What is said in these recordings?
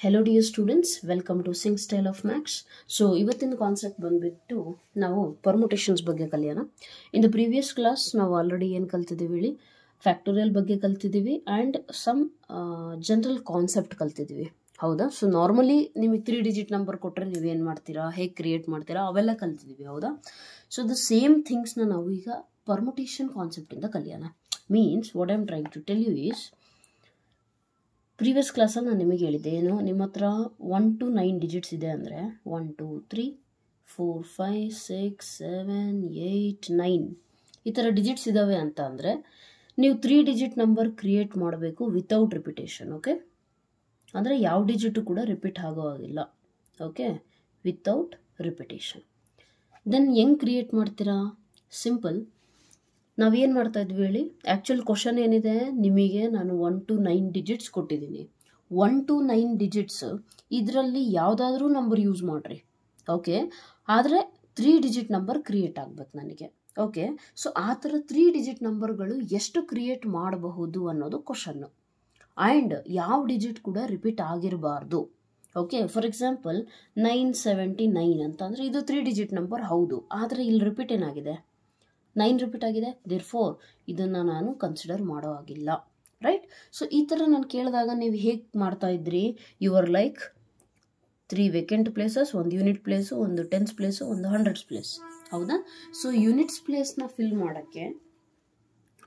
Hello dear students, welcome to Sing Style of Max. So ಇವತ್ತಿನ concept ಬಂದ್ಬಿಟ್ಟು ನಾವು permutations ಬಗ್ಗೆ ಕಲಿಯೋಣ. ಇನ್ ದ ಪ್ರೀವಿಯಸ್ ಕ್ಲಾಸ್ ನಾವು ಆಲ್ರೆಡಿ ಏನು ಕಲ್ತಿದ್ದೀವಿ ಹೇಳಿ, ಫ್ಯಾಕ್ಟೋರಿಯಲ್ ಬಗ್ಗೆ ಕಲ್ತಿದ್ದೀವಿ ಆ್ಯಂಡ್ ಸಮ್ ಜನರಲ್ ಕಾನ್ಸೆಪ್ಟ್ ಕಲ್ತಿದ್ದೀವಿ, ಹೌದಾ? ಸೊ ನಾರ್ಮಲಿ ನಿಮಗೆ 3 ಡಿಜಿಟ್ ನಂಬರ್ ಕೊಟ್ಟರೆ ನೀವೇನು ಮಾಡ್ತೀರಾ, ಹೇಗೆ ಕ್ರಿಯೇಟ್ ಮಾಡ್ತೀರಾ ಅವೆಲ್ಲ ಕಲ್ತಿದ್ದೀವಿ, ಹೌದಾ? ಸೊ ದ ಸೇಮ್ ಥಿಂಗ್ಸ್ನ ನಾವು ಈಗ ಪರ್ಮುಟೇಷನ್ ಕಾನ್ಸೆಪ್ಟಿಂದ ಕಲಿಯೋಣ. Means what I am trying to tell you is, previous ಕ್ಲಾಸಲ್ಲಿ ನಾನು ನಿಮಗೆ ಹೇಳಿದ್ದೆ ಏನು, ನಿಮ್ಮ ಹತ್ರ 1 to 9 ಡಿಜಿಟ್ಸ್ ಇದೆ ಅಂದರೆ 1 2 3 4 5 6 7 8 9 ಈ ಥರ ಡಿಜಿಟ್ಸ್ ಇದ್ದಾವೆ ಅಂತ ಅಂದರೆ ನೀವು 3 ಡಿಜಿಟ್ ನಂಬರ್ ಕ್ರಿಯೇಟ್ ಮಾಡಬೇಕು ವಿತೌಟ್ ರಿಪಿಟೇಷನ್. ಓಕೆ, ಅಂದರೆ ಯಾವ ಡಿಜಿಟು ಕೂಡ ರಿಪೀಟ್ ಆಗೋ ಹಾಗಿಲ್ಲ. Okay, without repetition. ದೆನ್ ಹೆಂಗೆ ಕ್ರಿಯೇಟ್ ಮಾಡ್ತೀರಾ? ಸಿಂಪಲ್. ನಾವೇನು ಮಾಡ್ತಾ ಇದ್ವಿ ಹೇಳಿ, ಆ್ಯಕ್ಚುಲ್ ಕ್ವಶನ್ ಏನಿದೆ, ನಿಮಗೆ ನಾನು 1 to 9 ಡಿಜಿಟ್ಸ್ ಕೊಟ್ಟಿದ್ದೀನಿ. 1 to 9 ಡಿಜಿಟ್ಸ್ ಇದರಲ್ಲಿ ಯಾವುದಾದ್ರೂ ನಂಬರ್ ಯೂಸ್ ಮಾಡಿರಿ, ಓಕೆ? ಆದರೆ 3 ಡಿಜಿಟ್ ನಂಬರ್ ಕ್ರಿಯೇಟ್ ಆಗ್ಬೇಕು ನನಗೆ. ಓಕೆ, ಸೊ ಆ ಥರ 3 ಡಿಜಿಟ್ ನಂಬರ್ಗಳು ಎಷ್ಟು ಕ್ರಿಯೇಟ್ ಮಾಡಬಹುದು ಅನ್ನೋದು ಕ್ವಶನ್ನು. ಆ್ಯಂಡ್ ಯಾವ ಡಿಜಿಟ್ ಕೂಡ ರಿಪೀಟ್ ಆಗಿರಬಾರ್ದು. ಓಕೆ, ಫಾರ್ ಎಕ್ಸಾಂಪಲ್ 979 ಅಂತ ಅಂದರೆ ಇದು 3 ಡಿಜಿಟ್ ನಂಬರ್ ಹೌದು, ಆದರೆ ಇಲ್ಲಿ ರಿಪೀಟ್ ಏನಾಗಿದೆ, 9 ರಿಪೀಟ್ ಆಗಿದೆ. ದೇರ್ಫೋರ್ ಇದನ್ನು ನಾನು ಕನ್ಸಿಡರ್ ಮಾಡೋ ಹಾಗಿಲ್ಲ, ರೈಟ್? ಸೊ ಈ ಥರ ನಾನು ಕೇಳಿದಾಗ ನೀವು ಹೇಗೆ ಮಾಡ್ತಾ ಇದ್ರಿ, you are like 3 vacant places, ಒಂದು ಯೂನಿಟ್ ಪ್ಲೇಸು, ಒಂದು ಟೆನ್ಸ್ ಪ್ಲೇಸು, ಒಂದು ಹಂಡ್ರೆಡ್ಸ್ ಪ್ಲೇಸ್, ಹೌದಾ? ಸೊ ಯೂನಿಟ್ಸ್ ಪ್ಲೇಸ್ನ ಫಿಲ್ ಮಾಡೋಕ್ಕೆ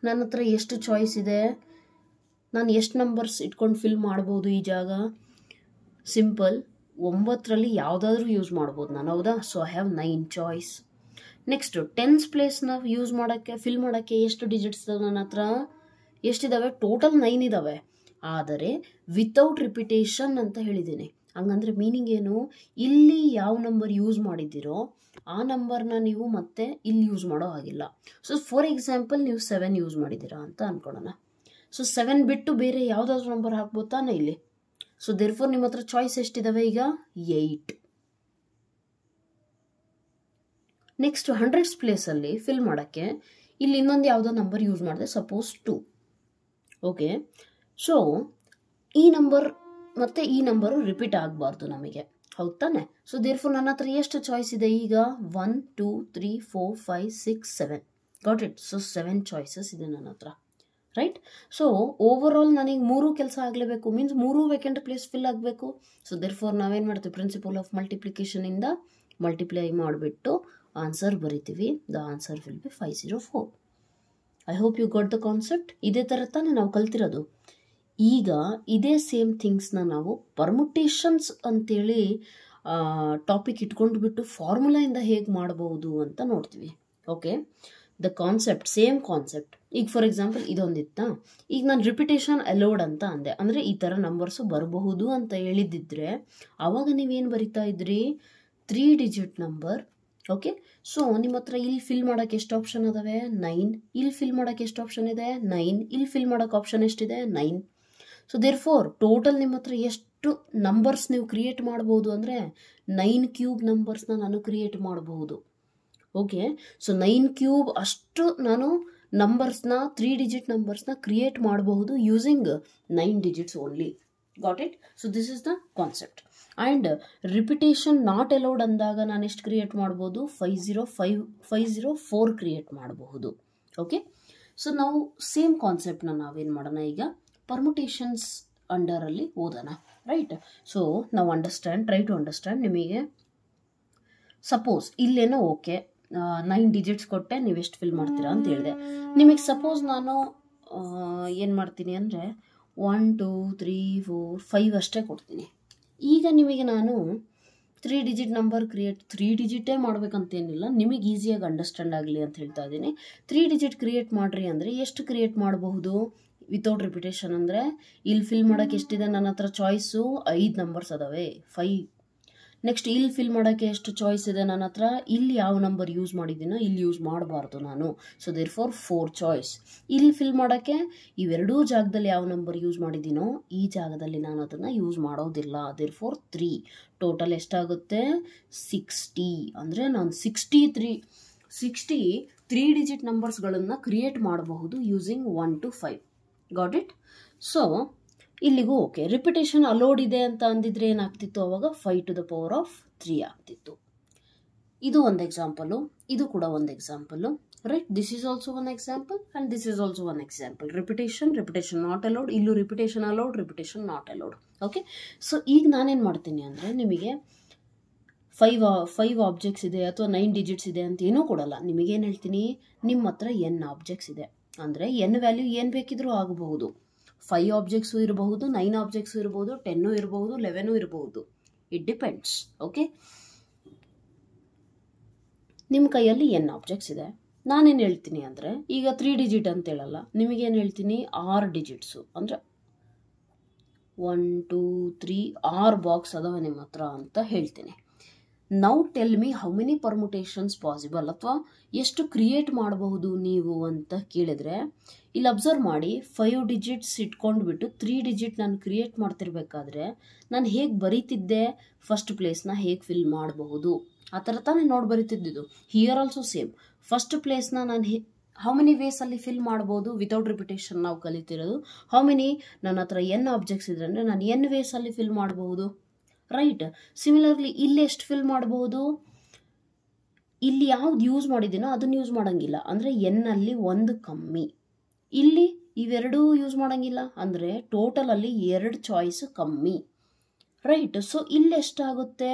ನನ್ನ ಹತ್ರ ಎಷ್ಟು ಚಾಯ್ಸ್ ಇದೆ, ನಾನು ಎಷ್ಟು ನಂಬರ್ಸ್ ಇಟ್ಕೊಂಡು ಫಿಲ್ ಮಾಡ್ಬೋದು ಈ ಜಾಗ? ಸಿಂಪಲ್, 9ರಲ್ಲಿ ಯಾವುದಾದ್ರೂ ಯೂಸ್ ಮಾಡ್ಬೋದು ನಾನು, ಹೌದಾ? So I have 9 choice. Next tens ಪ್ಲೇಸ್ನ ಯೂಸ್ ಮಾಡೋಕ್ಕೆ, ಫಿಲ್ ಮಾಡೋಕ್ಕೆ ಎಷ್ಟು ಡಿಜಿಟ್ಸ್ ಇದಾವೆ ನನ್ನ ಹತ್ರ? ಎಷ್ಟಿದ್ದಾವೆ? ಟೋಟಲ್ 9 ಇದ್ದಾವೆ, ಆದರೆ ವಿತೌಟ್ ರಿಪಿಟೇಷನ್ ಅಂತ ಹೇಳಿದ್ದೀನಿ. ಹಂಗಂದ್ರೆ ಮೀನಿಂಗ್ ಏನು, ಇಲ್ಲಿ ಯಾವ ನಂಬರ್ ಯೂಸ್ ಮಾಡಿದ್ದೀರೋ ಆ ನಂಬರ್ನ ನೀವು ಮತ್ತೆ ಇಲ್ಲಿ ಯೂಸ್ ಮಾಡೋ ಹಾಗಿಲ್ಲ. ಸೊ ಫಾರ್ ಎಕ್ಸಾಂಪಲ್ ನೀವು 7 ಯೂಸ್ ಮಾಡಿದ್ದೀರಾ ಅಂತ ಅಂದ್ಕೊಳ್ಳೋಣ. ಸೊ 7 ಬಿಟ್ಟು ಬೇರೆ ಯಾವುದಾದ್ರೂ ನಂಬರ್ ಹಾಕ್ಬೋದು ತಾನೇ ಇಲ್ಲಿ. ಸೊ ದೇರ್ಫೋರ್ ನಿಮ್ಮ ಹತ್ರ ಚಾಯ್ಸ್ ಎಷ್ಟಿದ್ದಾವೆ ಈಗ? 8. ನೆಕ್ಸ್ಟ್ ಹಂಡ್ರೆಡ್ಸ್ ಪ್ಲೇಸಲ್ಲಿ ಫಿಲ್ ಮಾಡೋಕ್ಕೆ ಇಲ್ಲಿ ಇನ್ನೊಂದು ಯಾವುದೋ ನಂಬರ್ ಯೂಸ್ ಮಾಡಿದೆ, ಸಪೋಸ್ 2. ಓಕೆ, ಸೊ ಈ ನಂಬರ್ ಮತ್ತು ಈ ನಂಬರು ರಿಪೀಟ್ ಆಗಬಾರ್ದು ನಮಗೆ, ಹೌದು ತಾನೆ? ಸೊ ದೇರ್ಫೋರ್ ನನ್ನ ಹತ್ರ ಎಷ್ಟು ಚಾಯ್ಸ್ ಇದೆ ಈಗ? 1 2 3 4 5 6 7. Got it? ಸೊ 7 ಚಾಯ್ಸಸ್ ಇದೆ ನನ್ನ ಹತ್ರ, ರೈಟ್? ಸೊ ಓವರ್ ಆಲ್ ನನಗೆ 3 ಕೆಲಸ ಆಗಲೇಬೇಕು, ಮೀನ್ಸ್ 3 ವೇಕೆಂಟ್ ಪ್ಲೇಸ್ ಫಿಲ್ ಆಗಬೇಕು. ಸೊ ದೇರ್ಫೋರ್ ನಾವೇನು ಮಾಡ್ತೀವಿ, ಪ್ರಿನ್ಸಿಪಲ್ ಆಫ್ ಮಲ್ಟಿಪ್ಲಿಕೇಶನಿಂದ ಮಲ್ಟಿಪ್ಲೈ ಮಾಡಿಬಿಟ್ಟು ಆನ್ಸರ್ ಬರಿತೀವಿ. The answer will be 504. I hope you got the concept. ಇದೇ ಥರ ತಾನೇ ನಾವು ಕಲ್ತಿರೋದು. ಈಗ ಇದೇ ಸೇಮ್ ಥಿಂಗ್ಸ್ನ ನಾವು ಪರ್ಮುಟೇಷನ್ಸ್ ಅಂತೇಳಿ ಟಾಪಿಕ್ ಇಟ್ಕೊಂಡ್ಬಿಟ್ಟು ಫಾರ್ಮುಲಾಯಿಂದ ಹೇಗೆ ಮಾಡಬಹುದು ಅಂತ ನೋಡ್ತೀವಿ. Okay, the concept same concept. ಈಗ ಫಾರ್ ಎಕ್ಸಾಂಪಲ್ ಇದೊಂದಿತ್ತಾ, ಈಗ ನಾನು ರಿಪಿಟೇಷನ್ ಅಲೋಡ್ ಅಂತ ಅಂದೆ, ಅಂದರೆ ಈ ಥರ ನಂಬರ್ಸು ಬರಬಹುದು ಅಂತ ಹೇಳಿದ್ದಿದ್ರೆ ಆವಾಗ ನೀವೇನು ಬರಿತಾ ಇದ್ರಿ? 3 ಡಿಜಿಟ್ ನಂಬರ್. ಓಕೆ, ಸೊ ನಿಮ್ಮ ಹತ್ರ ಇಲ್ಲಿ ಫಿಲ್ ಮಾಡೋಕ್ಕೆ ಎಷ್ಟು ಆಪ್ಷನ್ ಅದಾವೆ? 9. ಇಲ್ಲಿ ಫಿಲ್ ಮಾಡೋಕ್ಕೆ ಎಷ್ಟು ಆಪ್ಷನ್ ಇದೆ? 9. ಇಲ್ಲಿ ಫಿಲ್ ಮಾಡೋಕ್ಕೆ ಆಪ್ಷನ್ ಎಷ್ಟಿದೆ? 9. ಸೊ ದೇರ್ಫೋರ್ ಟೋಟಲ್ ನಿಮ್ಮ ಹತ್ರ ಎಷ್ಟು ನಂಬರ್ಸ್ ನೀವು ಕ್ರಿಯೇಟ್ ಮಾಡ್ಬೋದು ಅಂದರೆ 9 ಕ್ಯೂಬ್ ನಂಬರ್ಸ್ನ ನಾನು ಕ್ರಿಯೇಟ್ ಮಾಡಬಹುದು. ಓಕೆ, ಸೊ 9 ಕ್ಯೂಬ್ ಅಷ್ಟು ನಾನು ನಂಬರ್ಸ್ನ 3 ಡಿಜಿಟ್ ನಂಬರ್ಸ್ನ ಕ್ರಿಯೇಟ್ ಮಾಡಬಹುದು using 9 digits only. Got it? So this is the concept. And repetition not allowed ಅಂದಾಗ ನಾನು ಎಷ್ಟು ಕ್ರಿಯೇಟ್ ಮಾಡ್ಬೋದು? 504 ಕ್ರಿಯೇಟ್ ಮಾಡಬಹುದು. ಓಕೆ, ಸೊ ನಾವು ಸೇಮ್ ಕಾನ್ಸೆಪ್ಟ್ನ ನಾವೇನು ಮಾಡೋಣ, ಈಗ ಪರ್ಮುಟೇಷನ್ಸ್ ಅಂಡರಲ್ಲಿ ಓದೋಣ, ರೈಟ್? ಸೊ ನಾವು ಟ್ರೈ ಟು ಅಂಡರ್ಸ್ಟ್ಯಾಂಡ್. ನಿಮಗೆ ಸಪೋಸ್ ಇಲ್ಲೇನೋ ಓಕೆ 9 ಡಿಜಿಟ್ಸ್ ಕೊಟ್ಟೆ, ನೀವು ಎಷ್ಟು ಫಿಲ್ ಮಾಡ್ತೀರಾ ಅಂತ ಹೇಳಿದೆ. ನಿಮಗೆ ಸಪೋಸ್ ನಾನು ಏನು ಮಾಡ್ತೀನಿ ಅಂದರೆ 1 2 3 4 5 ಅಷ್ಟೇ ಕೊಡ್ತೀನಿ. ಈಗ ನಿಮಗೆ ನಾನು 3 ಡಿಜಿಟ್ ನಂಬರ್ 3 ಡಿಜಿಟೇ ಮಾಡ್ಬೇಕಂತೇನಿಲ್ಲ, ನಿಮಗೆ ಈಸಿಯಾಗಿ ಅಂಡರ್ಸ್ಟ್ಯಾಂಡ್ ಆಗಲಿ ಅಂತ ಹೇಳ್ತಾ ಇದ್ದೀನಿ. 3 ಡಿಜಿಟ್ ಕ್ರಿಯೇಟ್ ಮಾಡಿರಿ ಅಂದರೆ ಎಷ್ಟು ಕ್ರಿಯೇಟ್ ಮಾಡಬಹುದು ವಿತೌಟ್ ರಿಪಿಟೇಷನ್ ಅಂದರೆ? ಇಲ್ಲಿ ಫಿಲ್ ಮಾಡೋಕ್ಕೆ ಎಷ್ಟಿದೆ ನನ್ನ ಹತ್ರ ಚಾಯ್ಸು? 5 ನಂಬರ್ಸ್ ಅದಾವೆ, 5. ನೆಕ್ಸ್ಟ್ ಇಲ್ಲಿ ಫಿಲ್ ಮಾಡೋಕ್ಕೆ ಎಷ್ಟು ಚಾಯ್ಸ್ ಇದೆ ನನ್ನ ಹತ್ರ? ಇಲ್ಲಿ ಯಾವ ನಂಬರ್ ಯೂಸ್ ಮಾಡಿದ್ದೀನೋ ಇಲ್ಲಿ ಯೂಸ್ ಮಾಡಬಾರ್ದು ನಾನು. So therefore 4 choice. ಇಲ್ಲಿ ಫಿಲ್ ಮಾಡೋಕ್ಕೆ ಇವೆರಡೂ ಜಾಗದಲ್ಲಿ ಯಾವ ನಂಬರ್ ಯೂಸ್ ಮಾಡಿದ್ದೀನೋ ಈ ಜಾಗದಲ್ಲಿ ನಾನು ಅದನ್ನು ಯೂಸ್ ಮಾಡೋದಿಲ್ಲ. ದೇರ್ಫೋರ್ 3. ಟೋಟಲ್ ಎಷ್ಟಾಗುತ್ತೆ? 60. ಅಂದರೆ ನಾನು 63 ಡಿಜಿಟ್ ನಂಬರ್ಸ್ಗಳನ್ನು ಕ್ರಿಯೇಟ್ ಮಾಡಬಹುದು using 1 to 5. Got it? So ಇಲ್ಲಿಗೂ ಓಕೆ. ರಿಪಿಟೇಷನ್ ಅಲೋಡ್ ಇದೆ ಅಂತ ಅಂದಿದ್ರೆ ಏನಾಗ್ತಿತ್ತು, ಅವಾಗ 5 to the power of 3 ಆಗ್ತಿತ್ತು. ಇದು ಒಂದು ಎಕ್ಸಾಂಪಲು, ಇದು ಕೂಡ ಒಂದು example, right. This is also one example and this is also one example. Repetition not allowed, ಇಲ್ಲೂ repetition allowed, repetition not allowed. Okay. So ಈಗ ನಾನೇನು ಮಾಡ್ತೀನಿ ಅಂದರೆ, ನಿಮಗೆ 5 ಆಬ್ಜೆಕ್ಟ್ಸ್ ಇದೆ ಅಥವಾ 9 ಡಿಜಿಟ್ಸ್ ಇದೆ ಅಂತ ಏನೂ ಕೊಡಲ್ಲ. ನಿಮಗೇನು ಹೇಳ್ತೀನಿ, ನಿಮ್ಮ ಹತ್ರ n ಆಬ್ಜೆಕ್ಟ್ಸ್ ಇದೆ ಅಂದರೆ n ವ್ಯಾಲ್ಯೂ ಏನು ಬೇಕಿದ್ರೂ ಆಗಬಹುದು. 5 ಆಬ್ಜೆಕ್ಟ್ಸು ಇರಬಹುದು, 9 ಆಬ್ಜೆಕ್ಟ್ಸು ಇರಬಹುದು, 10 ಇರಬಹುದು, 11 ಇರಬಹುದು. It depends. ಓಕೆ. ನಿಮ್ಮ ಕೈಯಲ್ಲಿ n ಆಬ್ಜೆಕ್ಟ್ಸ್ ಇದೆ. ನಾನೇನು ಹೇಳ್ತೀನಿ ಅಂದರೆ, ಈಗ 3 ಡಿಜಿಟ್ ಅಂತ ಹೇಳಲ್ಲ, ನಿಮಗೇನು ಹೇಳ್ತೀನಿ, 6 ಡಿಜಿಟ್ಸು ಅಂದರೆ 1 2 3 6 ಬಾಕ್ಸ್ ಅದಾವೆ ನಿಮ್ಮ ಹತ್ರ ಅಂತ ಹೇಳ್ತೀನಿ. Now tell me how many permutations possible, ಅಥವಾ ಎಷ್ಟು ಕ್ರಿಯೇಟ್ ಮಾಡಬಹುದು ನೀವು ಅಂತ ಕೇಳಿದ್ರೆ, ಇಲ್ಲಿ ಅಬ್ಸರ್ವ್ ಮಾಡಿ, 5 ಡಿಜಿಟ್ಸ್ ಇಟ್ಕೊಂಡ್ಬಿಟ್ಟು 3 ಡಿಜಿಟ್ ನಾನು ಕ್ರಿಯೇಟ್ ಮಾಡ್ತಿರ್ಬೇಕಾದ್ರೆ ನಾನು ಹೇಗೆ ಬರೀತಿದ್ದೆ, ಫಸ್ಟ್ ಪ್ಲೇಸ್ನ ಹೇಗೆ ಫಿಲ್ ಮಾಡಬಹುದು ಆ ಥರ ತಾನೇ ನೋಡಿ ಬರೀತಿದ್ದು. Here also same. ಫಸ್ಟ್ ಪ್ಲೇಸ್ನ ನಾನು ಹೌ ಮೆನಿ ವೇಸಲ್ಲಿ ಫಿಲ್ ಮಾಡ್ಬೋದು ವಿತೌಟ್ ರಿಪಿಟೇಷನ್ ನಾವು ಕಲಿತಿರೋದು. ಹೌ ಮೆನಿ, ನನ್ನ ಹತ್ರ n ಆಬ್ಜೆಕ್ಟ್ಸ್ ಇದ್ರೆ ಅಂದರೆ ನಾನು n ವೇಸಲ್ಲಿ ಫಿಲ್ ಮಾಡಬಹುದು, ರೈಟ್. ಸಿಮಿಲರ್ಲಿ ಇಲ್ಲಿ ಎಷ್ಟು ಫಿಲ್ ಮಾಡಬಹುದು, ಇಲ್ಲಿ ಯಾವ್ದು ಯೂಸ್ ಮಾಡಿದ್ದೀನೋ ಅದನ್ನು ಯೂಸ್ ಮಾಡೋಂಗಿಲ್ಲ ಅಂದರೆ n-ಅಲ್ಲಿ 1 ಕಮ್ಮಿ. ಇಲ್ಲಿ ಇವೆರಡೂ ಯೂಸ್ ಮಾಡೋಂಗಿಲ್ಲ ಅಂದರೆ ಟೋಟಲಲ್ಲಿ 2 ಚಾಯ್ಸ್ ಕಮ್ಮಿ, ರೈಟ್. ಸೊ ಇಲ್ಲಿ ಎಷ್ಟಾಗುತ್ತೆ,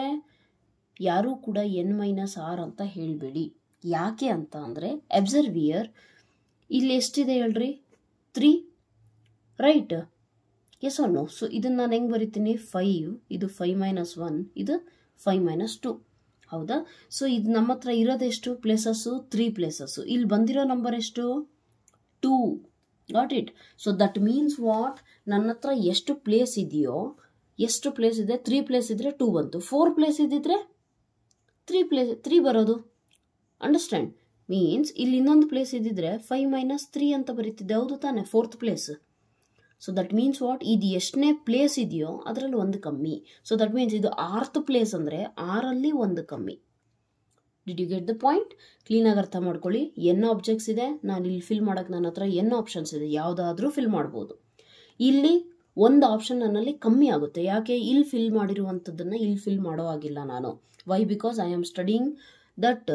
ಯಾರೂ ಕೂಡ n-r ಅಂತ ಹೇಳಬೇಡಿ. ಯಾಕೆ ಅಂತ ಅಂದರೆ, ಅಬ್ಸರ್ವ್ ಹಿಯರ್, ಇಲ್ಲಿ ಎಷ್ಟಿದೆ ಹೇಳ್ರಿ, 3, right. Yes or no? So ಇದನ್ನು ನಾನು ಹೆಂಗೆ ಬರಿತೀನಿ, 5, ಇದು 5 - 1, ಇದು 5 - 2, ಹೌದಾ. ಸೊ ಇದು ನಮ್ಮ ಹತ್ರ ಇರೋದೆಷ್ಟು ಪ್ಲೇಸಸ್ಸು, 3 ಪ್ಲೇಸಸ್ಸು. ಇಲ್ಲಿ ಬಂದಿರೋ ನಂಬರ್ ಎಷ್ಟು, 2. Got it. So that means what, ನನ್ನ ಹತ್ರ ಎಷ್ಟು ಪ್ಲೇಸ್ ಇದೆಯೋ, ಎಷ್ಟು ಪ್ಲೇಸ್ ಇದೆ, 3 ಪ್ಲೇಸ್ ಇದ್ದರೆ 2 ಬಂತು, 4 ಪ್ಲೇಸ್ ಇದ್ದಿದ್ರೆ 3 ಬರೋದು. ಅಂಡರ್ಸ್ಟ್ಯಾಂಡ್? ಮೀನ್ಸ್ ಇಲ್ಲಿ ಇನ್ನೊಂದು ಪ್ಲೇಸ್ ಇದ್ದಿದ್ರೆ 5 - 3 ಅಂತ ಬರೀತಿದ್ದೆ, ಹೌದು ತಾನೆ, 4th place. So that means what, ಇದು ಎಷ್ಟನೇ ಪ್ಲೇಸ್ ಇದೆಯೋ ಅದರಲ್ಲಿ 1 ಕಮ್ಮಿ. ಸೊ ದಟ್ ಮೀನ್ಸ್ ಇದು 4th ಪ್ಲೇಸ್ ಅಂದರೆ 6ಅಲ್ಲಿ 1 ಕಮ್ಮಿ. Did you get the point? ಕ್ಲೀನಾಗಿ ಅರ್ಥ ಮಾಡ್ಕೊಳ್ಳಿ. n ಆಬ್ಜೆಕ್ಟ್ಸ್ ಇದೆ, ನಾನು ಇಲ್ಲಿ ಫಿಲ್ ಮಾಡೋಕ್ಕೆ ನನ್ನ ಹತ್ರ n ಆಪ್ಷನ್ಸ್ ಇದೆ, ಯಾವುದಾದ್ರೂ ಫಿಲ್ ಮಾಡ್ಬೋದು. ಇಲ್ಲಿ ಒಂದು ಆಪ್ಷನ್ ನನ್ನಲ್ಲಿ ಕಮ್ಮಿ ಆಗುತ್ತೆ. ಯಾಕೆ, ಇಲ್ಲಿ ಫಿಲ್ ಮಾಡಿರುವಂಥದ್ದನ್ನು ಇಲ್ಲಿ ಫಿಲ್ ಮಾಡೋ ಆಗಿಲ್ಲ ನಾನು. Why? Because I am studying that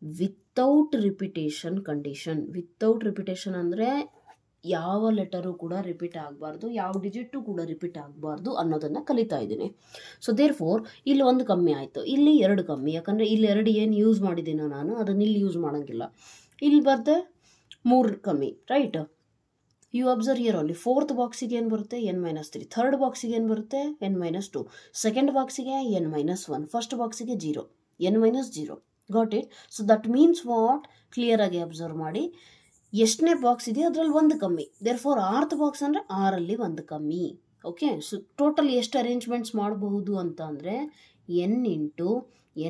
without repetition condition. Without repetition ಅಂದರೆ ಯಾವ ಲೆಟರು ಕೂಡ ರಿಪೀಟ್ ಆಗಬಾರ್ದು, ಯಾವ ಡಿಜಿಟು ಕೂಡ ರಿಪೀಟ್ ಆಗಬಾರ್ದು ಅನ್ನೋದನ್ನು ಕಲಿತಾ ಇದ್ದೀನಿ. ಸೊ ದೇರ್ ಫೋರ್ ಇಲ್ಲಿ 1 ಕಮ್ಮಿ ಆಯಿತು, ಇಲ್ಲಿ 2 ಕಮ್ಮಿ. ಯಾಕಂದರೆ ಇಲ್ಲಿ 2 ಏನು ಯೂಸ್ ಮಾಡಿದ್ದೀನೋ ನಾನು ಅದನ್ನು ಇಲ್ಲಿ ಯೂಸ್ ಮಾಡೋಂಗಿಲ್ಲ. ಇಲ್ಲಿ ಬರ್ದೆ 3 ಕಮ್ಮಿ, right. You observe here only. 4th ಬಾಕ್ಸಿಗೆ ಏನು ಬರುತ್ತೆ, n-3. 3rd ಬಾಕ್ಸಿಗೆ ಏನು ಬರುತ್ತೆ, n-2. 2nd ಬಾಕ್ಸಿಗೆ n-1. ಫಸ್ಟ್ ಬಾಕ್ಸಿಗೆ 0, n-0. Got it. So that means what, clear ಆಗಿ ಅಬ್ಸರ್ವ್ ಮಾಡಿ, ಎಷ್ಟನೇ ಬಾಕ್ಸ್ ಇದೆ ಅದರಲ್ಲಿ 1 ಕಮ್ಮಿ. ದೇರ್ ಫೋರ್ 4th ಬಾಕ್ಸ್ ಅಂದರೆ 6ಅಲ್ಲಿ 1 ಕಮ್ಮಿ. ಓಕೆ. ಸೊ ಟೋಟಲ್ ಎಷ್ಟು ಅರೇಂಜ್ಮೆಂಟ್ಸ್ ಮಾಡಬಹುದು ಅಂತ ಅಂದರೆ, n into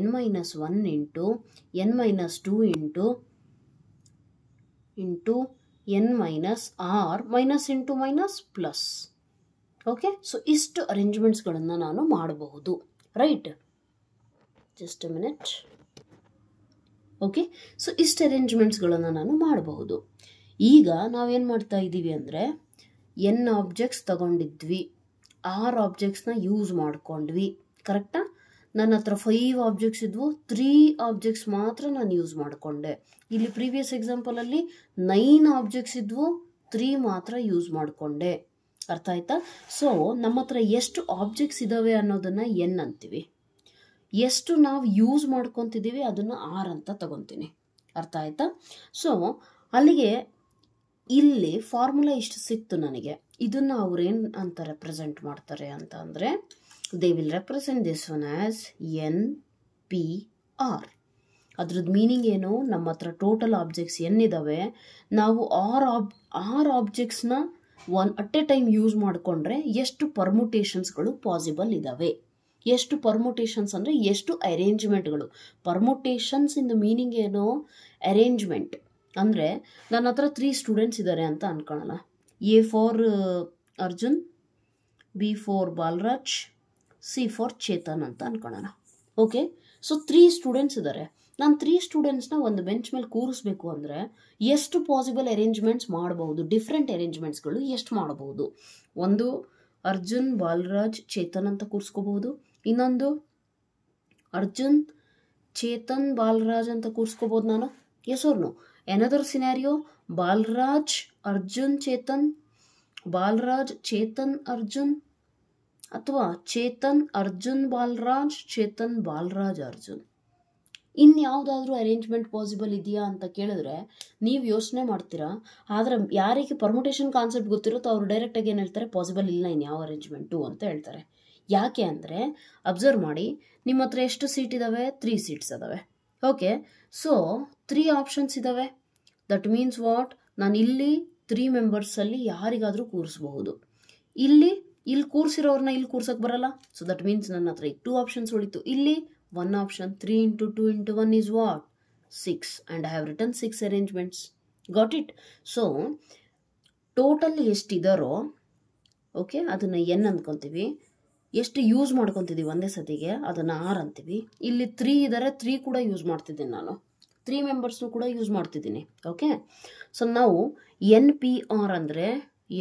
n-1 into n-2 into n-r minus into minus plus. Okay. So ಇಷ್ಟು ಅರೇಂಜ್ಮೆಂಟ್ಸ್ಗಳನ್ನು ನಾನು ಮಾಡಬಹುದು, right. Just A minute. Okay. So ಇಷ್ಟು ಅರೇಂಜ್ಮೆಂಟ್ಸ್ಗಳನ್ನು ನಾನು ಮಾಡಬಹುದು. ಈಗ ನಾವೇನು ಮಾಡ್ತಾ ಇದ್ದೀವಿ ಅಂದರೆ, n ಆಬ್ಜೆಕ್ಟ್ಸ್ ತಗೊಂಡಿದ್ವಿ, 6 ಆಬ್ಜೆಕ್ಟ್ಸ್ನ ಯೂಸ್ ಮಾಡ್ಕೊಂಡ್ವಿ, ಕರೆಕ್ಟಾ. ನನ್ನ ಹತ್ರ 5 ಆಬ್ಜೆಕ್ಟ್ಸ್ ಇದ್ವು, 3 ಆಬ್ಜೆಕ್ಟ್ಸ್ ಮಾತ್ರ ನಾನು ಯೂಸ್ ಮಾಡಿಕೊಂಡೆ. ಇಲ್ಲಿ ಪ್ರೀವಿಯಸ್ ಎಕ್ಸಾಂಪಲಲ್ಲಿ 9 ಆಬ್ಜೆಕ್ಟ್ಸ್ ಇದ್ವು, 3 ಮಾತ್ರ ಯೂಸ್ ಮಾಡಿಕೊಂಡೆ. ಅರ್ಥ ಆಯ್ತಾ? ಸೊ ನಮ್ಮ ಹತ್ರ ಎಷ್ಟು ಆಬ್ಜೆಕ್ಟ್ಸ್ ಇದ್ದಾವೆ ಅನ್ನೋದನ್ನು n ಅಂತೀವಿ, ಎಷ್ಟು ನಾವು ಯೂಸ್ ಮಾಡ್ಕೊತಿದ್ದೀವಿ ಅದನ್ನು r ಅಂತ ತಗೊತೀನಿ. ಅರ್ಥ ಆಯ್ತಾ? ಸೊ ಅಲ್ಲಿಗೆ ಇಲ್ಲಿ ಫಾರ್ಮುಲಾ ಇಷ್ಟು ಸಿಕ್ತು ನನಗೆ. ಇದನ್ನು ಅವ್ರೇನು ಅಂತ ರೆಪ್ರೆಸೆಂಟ್ ಮಾಡ್ತಾರೆ ಅಂತ ಅಂದರೆ, they will represent this one as NPR. ಅದ್ರದ್ದು ಮೀನಿಂಗ್ ಏನು, ನಮ್ಮ ಹತ್ರ ಟೋಟಲ್ ಆಬ್ಜೆಕ್ಟ್ಸ್ n ಇದ್ದಾವೆ, ನಾವು 6 ಆಬ್ಜೆಕ್ಟ್ಸ್ನ ಅಟ್ ಎ ಟೈಮ್ ಯೂಸ್ ಮಾಡಿಕೊಂಡ್ರೆ ಎಷ್ಟು ಪರ್ಮುಟೇಷನ್ಸ್ಗಳು ಪಾಸಿಬಲ್ ಇದ್ದಾವೆ. ಎಷ್ಟು ಪರ್ಮುಟೇಷನ್ಸ್ ಅಂದರೆ ಎಷ್ಟು ಅರೇಂಜ್ಮೆಂಟ್ಗಳು. ಪರ್ಮುಟೇಷನ್ಸ್ ಇನ್ ದ ಮೀನಿಂಗ್ ಏನು, ಅರೇಂಜ್ಮೆಂಟ್. ಅಂದರೆ ನನ್ನ ಹತ್ರ 3 ಸ್ಟೂಡೆಂಟ್ಸ್ ಇದ್ದಾರೆ ಅಂತ ಅನ್ಕೊಳ್ಳೋಣ. A for Arjun, B for Balaraj, C for Chetan ಅಂತ ಅನ್ಕೊಳ್ಳೋಣ. ಓಕೆ. ಸೊ 3 ಸ್ಟೂಡೆಂಟ್ಸ್ ಇದ್ದಾರೆ. ನಾನು 3 ಸ್ಟೂಡೆಂಟ್ಸ್ನ ಒಂದು ಬೆಂಚ್ ಮೇಲೆ ಕೂರಿಸ್ಬೇಕು ಅಂದರೆ ಎಷ್ಟು ಪಾಸಿಬಲ್ ಅರೇಂಜ್ಮೆಂಟ್ಸ್ ಮಾಡಬಹುದು, ಡಿಫ್ರೆಂಟ್ ಅರೇಂಜ್ಮೆಂಟ್ಸ್ಗಳು ಎಷ್ಟು ಮಾಡಬಹುದು. ಒಂದು ಅರ್ಜುನ್ ಬಾಲರಾಜ್ ಚೇತನ್ ಅಂತ ಕೂರಿಸ್ಕೋಬಹುದು. ಇನ್ನೊಂದು ಅರ್ಜುನ್ ಚೇತನ್ ಬಾಲರಾಜ್ ಅಂತ ಕೂರಿಸ್ಕೋಬಹುದು ನಾನು. Yes or no? Another scenario Balaraj Arjun Chetan, Balaraj Chetan Arjun, ಅಥವಾ ಚೇತನ್ ಅರ್ಜುನ್ ಬಾಲರಾಜ್, ಚೇತನ್ ಬಾಲರಾಜ್ ಅರ್ಜುನ್. ಇನ್ಯಾವುದಾದ್ರೂ ಅರೇಂಜ್ಮೆಂಟ್ ಪಾಸಿಬಲ್ ಇದೆಯಾ ಅಂತ ಕೇಳಿದ್ರೆ ನೀವು ಯೋಚನೆ ಮಾಡ್ತೀರಾ. ಆದರೆ ಯಾರಿಗೆ ಪರ್ಮುಟೇಷನ್ ಕಾನ್ಸೆಪ್ಟ್ ಗೊತ್ತಿರುತ್ತೋ ಅವರು ಡೈರೆಕ್ಟಾಗಿ ಏನು ಹೇಳ್ತಾರೆ, ಪಾಸಿಬಲ್ ಇಲ್ಲ ಇನ್ಯಾವ ಅರೇಂಜ್ಮೆಂಟು ಅಂತ ಹೇಳ್ತಾರೆ. ಯಾಕೆ ಅಂದರೆ ಅಬ್ಸರ್ವ್ ಮಾಡಿ, ನಿಮ್ಮ ಹತ್ರ ಎಷ್ಟು ಸೀಟ್ ಇದ್ದಾವೆ? 3 ಸೀಟ್ಸ್ ಇದ್ದಾವೆ. ಓಕೆ, ಸೊ 3 ಆಪ್ಷನ್ಸ್ ಇದ್ದಾವೆ. ದಟ್ ಮೀನ್ಸ್ ವಾಟ್, ನಾನು ಇಲ್ಲಿ 3 ಮೆಂಬರ್ಸಲ್ಲಿ ಯಾರಿಗಾದರೂ ಕೂರಿಸಬಹುದು. ಇಲ್ಲಿ ಕೂರಿಸಿರೋರನ್ನ ಇಲ್ಲಿ ಕೂರ್ಸೋಕ್ಕೆ ಬರಲ್ಲ. ಸೊ ದಟ್ ಮೀನ್ಸ್ ನನ್ನ ಹತ್ರ ಈಗ 2 ಆಪ್ಷನ್ಸ್ ಉಳಿತು. ಇಲ್ಲಿ 1 option. 3 into 2 into 1 is what? 6. And I have written 6 arrangements. Got it? So total ಎಷ್ಟಿದಾರೋ ಓಕೆ ಅದನ್ನು ಎನ್ ಅಂದ್ಕೊತೀವಿ. ಎಷ್ಟು ಯೂಸ್ ಮಾಡ್ಕೊತಿದ್ದೀವಿ ಒಂದೇ ಸತಿಗೆ ಅದನ್ನು ಆರ್ ಅಂತೀವಿ. ಇಲ್ಲಿ 3 ಇದ್ದಾರೆ, 3 ಕೂಡ ಯೂಸ್ ಮಾಡ್ತಿದ್ದೀನಿ ನಾನು. 3 ಮೆಂಬರ್ಸ್ನು ಕೂಡ ಯೂಸ್ ಮಾಡ್ತಿದ್ದೀನಿ. ಓಕೆ, ಸೊ ನಾವು ಎನ್ ಪಿ ಆರ್ ಅಂದರೆ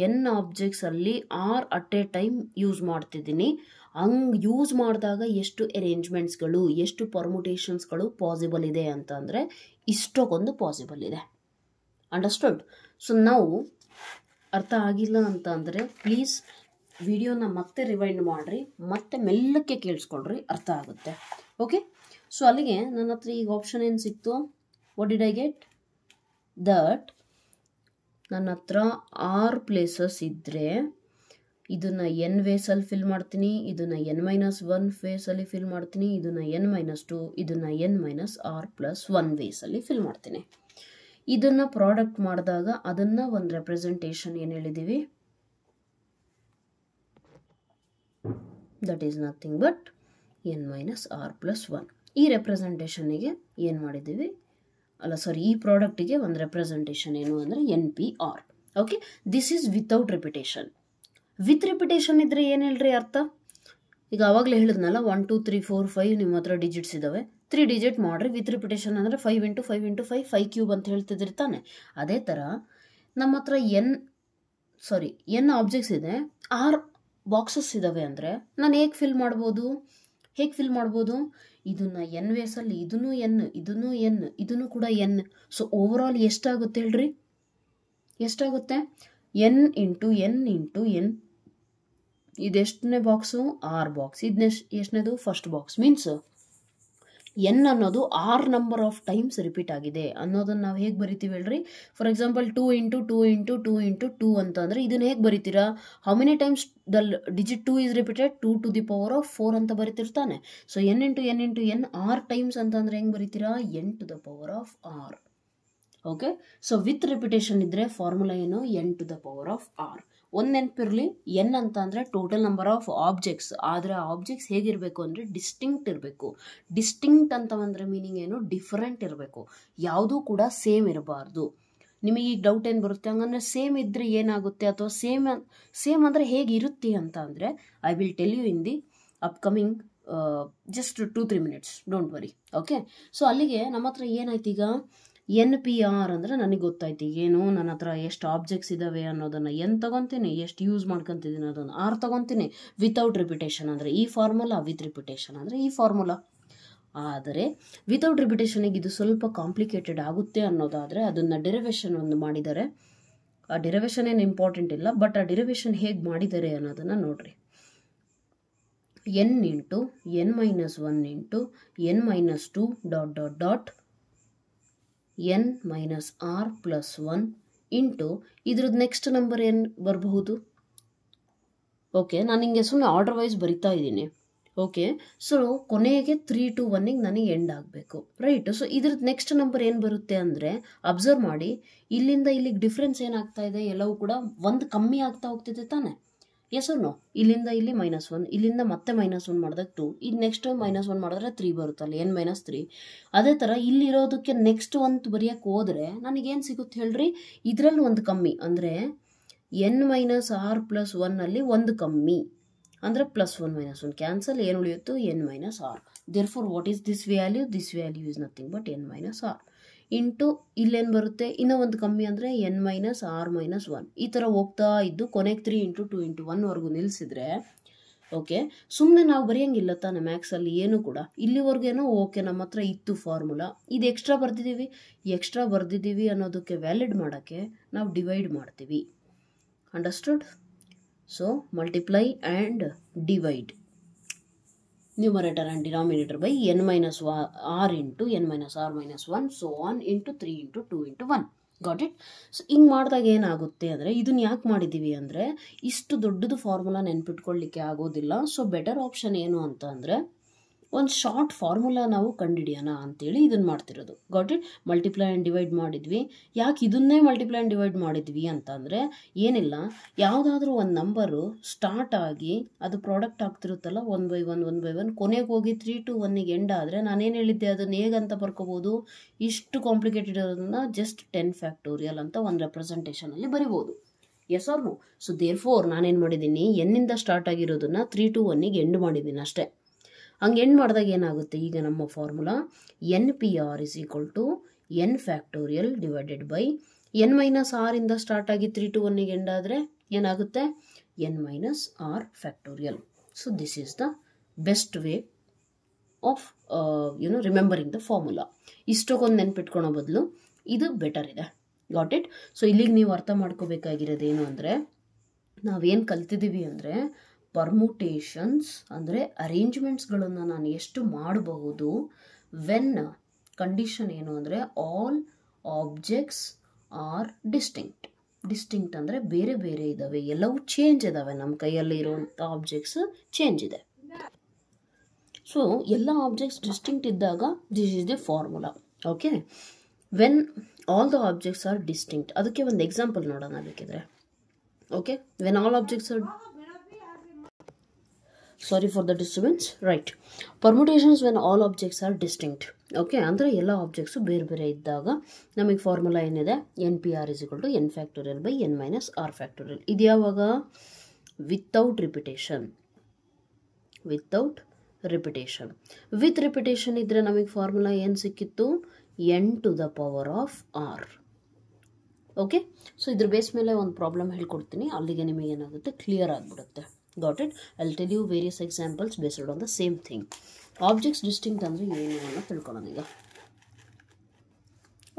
ಎನ್ ಆಬ್ಜೆಕ್ಟ್ಸಲ್ಲಿ R at a time use ಮಾಡ್ತಿದ್ದೀನಿ. ಹಂಗೆ ಯೂಸ್ ಮಾಡಿದಾಗ ಎಷ್ಟು ಅರೇಂಜ್ಮೆಂಟ್ಸ್ಗಳು, ಎಷ್ಟು ಪರ್ಮುಟೇಷನ್ಸ್ಗಳು ಪಾಸಿಬಲ್ ಇದೆ ಅಂತ ಅಂದರೆ ಇಷ್ಟಕ್ಕೊಂದು ಪಾಸಿಬಲ್ ಇದೆ. ಅಂಡರ್ಸ್ಟುಡ್? ಸೊ ನಾವು ಅರ್ಥ ಆಗಿಲ್ಲ ಅಂತ ಅಂದರೆ ಪ್ಲೀಸ್ ವಿಡಿಯೋನ ಮತ್ತೆ ರಿವೈಂಡ್ ಮಾಡಿರಿ, ಮತ್ತೆ ಮೆಲ್ಲಕ್ಕೆ ಕೇಳಿಸ್ಕೊಳ್ರಿ, ಅರ್ಥ ಆಗುತ್ತೆ. ಓಕೆ, ಸೊ ಅಲ್ಲಿಗೆ ನನ್ನ ಹತ್ರ ಈಗ ಆಪ್ಷನ್ ಏನು ಸಿಕ್ತು? What did I get? That ನನ್ನ ಹತ್ರ 6 ಪ್ಲೇಸಸ್ ಇದ್ದರೆ ಇದನ್ನು ಎನ್ ವೇಸಲ್ಲಿ ಫಿಲ್ ಮಾಡ್ತೀನಿ, ಇದನ್ನು n-1 ಫೇಸಲ್ಲಿ ಫಿಲ್ ಮಾಡ್ತೀನಿ, ಇದನ್ನು n-2, ಇದನ್ನು n-r+1 ವೇಸಲ್ಲಿ ಫಿಲ್ ಮಾಡ್ತೀನಿ. ಇದನ್ನು ಪ್ರಾಡಕ್ಟ್ ಮಾಡಿದಾಗ ಅದನ್ನು ಒಂದು ರೆಪ್ರೆಸೆಂಟೇಷನ್ ಏನು ಹೇಳಿದ್ದೀವಿ? That is nothing but n-r+1. ಈ ರೆಪ್ರೆಸೆಂಟೇಷನ್ನಿಗೆ ಏನು ಮಾಡಿದ್ದೀವಿ? ಅಲ್ಲ ಸಾರಿ, ಈ ಪ್ರಾಡಕ್ಟಿಗೆ ಒಂದು ರೆಪ್ರೆಸೆಂಟೇಷನ್ ಏನು ಅಂದರೆ NPR. Okay, this is without repetition. With repetition ಇದ್ದರೆ ಏನು ಹೇಳ್ರಿ ಅರ್ಥ? ಈಗ ಆವಾಗಲೇ ಹೇಳಿದ್ನಲ್ಲ 1 2 3 4 5 ನಿಮ್ಮ ಹತ್ರ ಡಿಜಿಟ್ಸ್ ಇದ್ದಾವೆ, 3 ಡಿಜಿಟ್ ಮಾಡಿರಿ. ವಿತ್ ರಿಪಿಟೇಷನ್ ಅಂದರೆ 5 × 5 × 5 5³ ಅಂತ ಹೇಳ್ತಿದ್ರಿ ತಾನೆ. ಅದೇ ಥರ ನಮ್ಮ ಹತ್ರ n ಆಬ್ಜೆಕ್ಟ್ಸ್ ಇದೆ, 6 ಬಾಕ್ಸಸ್ ಇದ್ದಾವೆ ಅಂದರೆ ನಾನು ಹೇಗೆ ಫಿಲ್ ಮಾಡ್ಬೋದು? ಇದನ್ನು ಎನ್ ವೇಸಲ್ಲಿ ಇದನ್ನು ಎನ್, ಇದನ್ನು ಎನ್, ಇದನ್ನು ಕೂಡ ಎನ್. ಸೊ ಓವರ್ ಆಲ್ ಎಷ್ಟಾಗುತ್ತೆ ಹೇಳ್ರಿ? ಎಷ್ಟಾಗುತ್ತೆ? n × n × n. ಇದೆಷ್ಟನೇ ಬಾಕ್ಸು? 6 ಬಾಕ್ಸ್. ಎಷ್ಟನೇದು? First box. ಮೀನ್ಸ್ ಎನ್ ಅನ್ನೋದು 6 ನಂಬರ್ ಆಫ್ ಟೈಮ್ಸ್ ರಿಪೀಟ್ ಆಗಿದೆ ಅನ್ನೋದನ್ನು ನಾವು ಹೇಗೆ ಬರಿತೀವಿ ಹೇಳ್ರಿ? ಫಾರ್ ಎಕ್ಸಾಂಪಲ್ 2 × 2 × 2 × 2 ಅಂತಂದರೆ ಇದನ್ನು ಹೇಗೆ ಬರಿತೀರಾ? How many times the digit 2 is repeated? 2⁴ ಅಂತ ಬರಿತಿರ್ತಾನೆ. So n × n × n 6 times ಅಂತಂದರೆ ಹೆಂಗೆ ಬರಿತೀರಾ? n⁴. Okay, so with repetition ಇದ್ದರೆ ಫಾರ್ಮುಲಾ ಏನು? n⁴. ಒಂದು ನೆನಪಿರಲಿ, ಎನ್ ಅಂತ ಅಂದರೆ ಟೋಟಲ್ ನಂಬರ್ ಆಫ್ ಆಬ್ಜೆಕ್ಟ್ಸ್. ಆದರೆ ಆ ಆಬ್ಜೆಕ್ಟ್ಸ್ ಹೇಗಿರಬೇಕು ಅಂದರೆ ಡಿಸ್ಟಿಂಕ್ಟ್ ಇರಬೇಕು. ಡಿಸ್ಟಿಂಕ್ಟ್ ಅಂತ ಅಂದರೆ ಮೀನಿಂಗ್ ಏನು? ಡಿಫರೆಂಟ್ ಇರಬೇಕು. ಯಾವುದೂ ಕೂಡ ಸೇಮ್ ಇರಬಾರ್ದು. ನಿಮಗೆ ಈಗ ಡೌಟ್ ಏನು ಬರುತ್ತೆ, ಹಂಗಂದರೆ ಸೇಮ್ ಇದ್ದರೆ ಏನಾಗುತ್ತೆ, ಅಥವಾ ಸೇಮ್ ಅಂದರೆ ಹೇಗಿರುತ್ತೆ ಅಂತ ಅಂದರೆ I will tell you in the upcoming just 2-3 minutes. Don't worry. Okay, so ಅಲ್ಲಿಗೆ ನಮ್ಮ ಹತ್ರ ಏನಾಯ್ತು ಈಗ? NPR ಅಂದರೆ ನನಗೆ ಗೊತ್ತಾಯ್ತು ಈಗೇನು, ನನ್ನ ಹತ್ರ ಎಷ್ಟು ಆಬ್ಜೆಕ್ಟ್ಸ್ ಇದ್ದಾವೆ ಅನ್ನೋದನ್ನು n ತೊಗೊತೀನಿ, ಎಷ್ಟು ಯೂಸ್ ಮಾಡ್ಕೊತಿದ್ದೀನಿ ಅದನ್ನು r ತೊಗೊತೀನಿ. ವಿತೌಟ್ ರಿಪಿಟೇಷನ್ ಅಂದರೆ ಈ ಫಾರ್ಮುಲಾ, ವಿತ್ ರಿಪಿಟೇಷನ್ ಅಂದರೆ ಈ ಫಾರ್ಮುಲಾ. ಆದರೆ ವಿತೌಟ್ ರಿಪಿಟೇಷನಿಗೆ ಇದು ಸ್ವಲ್ಪ ಕಾಂಪ್ಲಿಕೇಟೆಡ್ ಆಗುತ್ತೆ ಅನ್ನೋದಾದರೆ ಅದನ್ನು ಡೆರಿವೇಷನ್ ಒಂದು ಮಾಡಿದ್ದಾರೆ. ಆ ಡೆರಿವೇಷನ್ ಏನು ಇಂಪಾರ್ಟೆಂಟ್ ಇಲ್ಲ, ಬಟ್ ಆ ಡೆರಿವೇಷನ್ ಹೇಗೆ ಮಾಡಿದ್ದಾರೆ ಅನ್ನೋದನ್ನು ನೋಡ್ರಿ. n × n-1 × n-2 ... n-r+1 into ಇದ್ರದ್ದು ನೆಕ್ಸ್ಟ್ ನಂಬರ್ ಏನು ಬರಬಹುದು? ಓಕೆ, ನಾನು ಹಿಂಗೆ ಸುಮ್ಮನೆ ಆರ್ಡರ್ ವೈಸ್ ಬರಿತಾ ಇದ್ದೀನಿ. ಓಕೆ, ಸೊ ಕೊನೆಗೆ 3 to 1 ನನಗೆ ಎಂಡ್ ಆಗಬೇಕು, ರೈಟ್? ಸೊ ಇದ್ರದ್ದು ನೆಕ್ಸ್ಟ್ ನಂಬರ್ ಏನು ಬರುತ್ತೆ ಅಂದರೆ ಅಬ್ಸರ್ವ್ ಮಾಡಿ, ಇಲ್ಲಿಂದ ಇಲ್ಲಿಗೆ ಡಿಫ್ರೆನ್ಸ್ ಏನಾಗ್ತಾ ಇದೆ? ಎಲ್ಲವೂ ಕೂಡ 1 ಕಮ್ಮಿ ಆಗ್ತಾ ಹೋಗ್ತಿದೆ ತಾನೆ. Yes or no? ಇಲ್ಲಿಂದ ಇಲ್ಲಿ -1, ಇಲ್ಲಿಂದ ಮತ್ತೆ -1 ಮಾಡಿದಾಗ 2, ಇದು ನೆಕ್ಸ್ಟ್ -1 ಮಾಡಿದ್ರೆ 3 ಬರುತ್ತಲ್ಲ, n-3. ಅದೇ ಥರ ಇಲ್ಲಿರೋದಕ್ಕೆ ನೆಕ್ಸ್ಟ್ ಒಂದು ಬರೆಯೋಕ್ಕೆ ಹೋದರೆ ನನಗೇನು ಸಿಗುತ್ತೆ ಹೇಳ್ರಿ? ಇದರಲ್ಲಿ ಒಂದು ಕಮ್ಮಿ ಅಂದರೆ n-r+1 ಒಂದು ಕಮ್ಮಿ ಅಂದರೆ +1 -1 ಕ್ಯಾನ್ಸಲ್, ಏನು ಉಳಿಯುತ್ತೋ n-r. Therefore what is this value? This value is nothing but n-r. Into ಇಲ್ಲೇನು ಬರುತ್ತೆ, ಇನ್ನೂ ಒಂದು ಕಮ್ಮಿ ಅಂದರೆ n-r-1 ಈ ಥರ ಹೋಗ್ತಾ ಇದ್ದು ಕೊನೆಗೆ 3 × 2 × 1ವರೆಗೂ ನಿಲ್ಲಿಸಿದ್ರೆ ಓಕೆ. ಸುಮ್ಮನೆ ನಾವು ಬರೆಯೋಂಗಿಲ್ಲ ತಾನೆ ಮ್ಯಾಕ್ಸಲ್ಲಿ ಏನು ಕೂಡ. ಇಲ್ಲಿವರೆಗೇನೋ ಓಕೆ ನಮ್ಮ ಹತ್ರ ಇತ್ತು ಫಾರ್ಮುಲಾ, ಇದು ಎಕ್ಸ್ಟ್ರಾ ಬರ್ದಿದ್ದೀವಿ ಅನ್ನೋದಕ್ಕೆ ವ್ಯಾಲಿಡ್ ಮಾಡೋಕ್ಕೆ ನಾವು ಡಿವೈಡ್ ಮಾಡ್ತೀವಿ. Understood? So multiply and divide numerator and denominator by n-r into n-r-1 so on into 3 × 2 × 1. Got it? So ಹಿಂಗೆ ಮಾಡಿದಾಗ ಏನಾಗುತ್ತೆ ಅಂದರೆ, ಇದನ್ನು ಯಾಕೆ ಮಾಡಿದ್ದೀವಿ ಅಂದರೆ ಇಷ್ಟು ದೊಡ್ಡದು ಫಾರ್ಮುಲಾ ನೆನ್ಪಿಟ್ಕೊಳ್ಳಿಕ್ಕೆ ಆಗೋದಿಲ್ಲ. ಸೊ ಬೆಟರ್ ಆಪ್ಷನ್ ಏನು ಅಂತ ಅಂದರೆ ಒಂದು ಶಾರ್ಟ್ ಫಾರ್ಮುಲಾ ನಾವು ಕಂಡುಹಿಡಿಯೋಣ ಅಂತೇಳಿ ಇದನ್ನು ಮಾಡ್ತಿರೋದು. Got it? Multiply and divide ಮಾಡಿದ್ವಿ. ಯಾಕೆ ಇದನ್ನೇ ಮಲ್ಟಿಪ್ಲೈ ಆ್ಯಂಡ್ ಡಿವೈಡ್ ಮಾಡಿದ್ವಿ ಅಂತ ಅಂದರೆ ಏನಿಲ್ಲ, ಯಾವುದಾದ್ರೂ ಒಂದು ನಂಬರು ಸ್ಟಾರ್ಟ್ ಆಗಿ ಅದು ಪ್ರಾಡಕ್ಟ್ ಆಗ್ತಿರುತ್ತಲ್ಲ 1/1 ಕೊನೆಗೆ ಹೋಗಿ 3 to 1ಗೆ ಎಂಡ್ ಆದರೆ ನಾನೇನು ಹೇಳಿದ್ದೆ, ಅದನ್ನು ಹೇಗಂತ ಬರ್ಕೋಬೋದು, ಇಷ್ಟು ಕಾಂಪ್ಲಿಕೇಟೆಡ್ ಇರೋದನ್ನು ಜಸ್ಟ್ 10 ಫ್ಯಾಕ್ಟೋರಿಯಲ್ ಅಂತ ಒಂದು ರೆಪ್ರೆಸೆಂಟೇಷನಲ್ಲಿ ಬರಿಬೋದು. Yes or no? So therefore ನಾನೇನು ಮಾಡಿದ್ದೀನಿ, ಎನ್ನಿಂದ ಸ್ಟಾರ್ಟ್ ಆಗಿರೋದನ್ನು 3 to 1ಗೆ ಎಂಡ್ ಮಾಡಿದ್ದೀನಿ ಅಷ್ಟೇ. ಹಂಗೆ ಎಂಡ್ ಮಾಡಿದಾಗ ಏನಾಗುತ್ತೆ, ಈಗ ನಮ್ಮ formula NPR = n factorial divided by n-r ಇಂದ ಸ್ಟಾರ್ಟ್ ಆಗಿ 3 to 1ಗೆ ಎಂಡ್ ಆದರೆ ಏನಾಗುತ್ತೆ, n-r factorial. So this is the best way of remembering the formula. ಇಷ್ಟಕ್ಕೊಂದು ನೆನ್ಪಿಟ್ಕೊಳೋ ಬದಲು ಇದು ಬೆಟರ್ ಇದೆ. Got it? ಸೊ ಇಲ್ಲಿಗೆ ನೀವು ಅರ್ಥ ಮಾಡ್ಕೋಬೇಕಾಗಿರೋದೇನು ಅಂದರೆ, ನಾವೇನು ಕಲ್ತಿದ್ದೀವಿ ಅಂದರೆ ಪರ್ಮುಟೇಷನ್ಸ್ ಅಂದರೆ ಅರೇಂಜ್ಮೆಂಟ್ಸ್ಗಳನ್ನು ನಾನು ಎಷ್ಟು ಮಾಡಬಹುದು ವೆನ್ ಕಂಡೀಷನ್ ಏನು ಅಂದರೆ ಆಲ್ ಆಬ್ಜೆಕ್ಟ್ಸ್ ಆರ್ ಡಿಸ್ಟಿಂಕ್ಟ್ ಅಂದರೆ ಬೇರೆ ಬೇರೆ ಇದ್ದಾವೆ, ಎಲ್ಲವೂ ಚೇಂಜ್ ಇದ್ದಾವೆ, ನಮ್ಮ ಕೈಯಲ್ಲಿ ಇರುವಂಥ ಆಬ್ಜೆಕ್ಟ್ಸ್ ಚೇಂಜ್ ಇದೆ. ಸೊ ಎಲ್ಲ ಆಬ್ಜೆಕ್ಟ್ಸ್ ಡಿಸ್ಟಿಂಕ್ಟ್ ಇದ್ದಾಗ this is the formula. Okay, when all the objects are distinct, ಅದಕ್ಕೆ ಒಂದು ಎಕ್ಸಾಂಪಲ್ ನೋಡೋಣ ಬೇಕಿದ್ರೆ. Okay, when all objects are sorry for the disturbance. Right, permutations when all objects are distinct. Okay, ಅಂದರೆ ಎಲ್ಲ objects ಬೇರೆ ಬೇರೆ ಇದ್ದಾಗ ನಮಗೆ ಫಾರ್ಮುಲಾ ಏನಿದೆ, NPR = n factorial by n-r factorial. ಇದು ಯಾವಾಗ? Without repetition. ವಿತ್ ರಿಪಿಟೇಷನ್ ಇದ್ದರೆ ನಮಗೆ ಫಾರ್ಮುಲಾ ಏನು ಸಿಕ್ಕಿತ್ತು, n to the power of r. Okay, so ಇದ್ರ ಬೇಸ್ ಮೇಲೆ ಒಂದು ಪ್ರಾಬ್ಲಮ್ ಹೇಳ್ಕೊಡ್ತೀನಿ, ಅಲ್ಲಿಗೆ ನಿಮಗೆ ಏನಾಗುತ್ತೆ ಕ್ಲಿಯರ್ ಆಗಿಬಿಡುತ್ತೆ. Got it? I'll tell you various examples based on the same thing. Objects distinct ಅಂದರೆ ಏನು ಅಂತ ತಿಳ್ಕೊಳ್ಳೋಣ ಈಗ.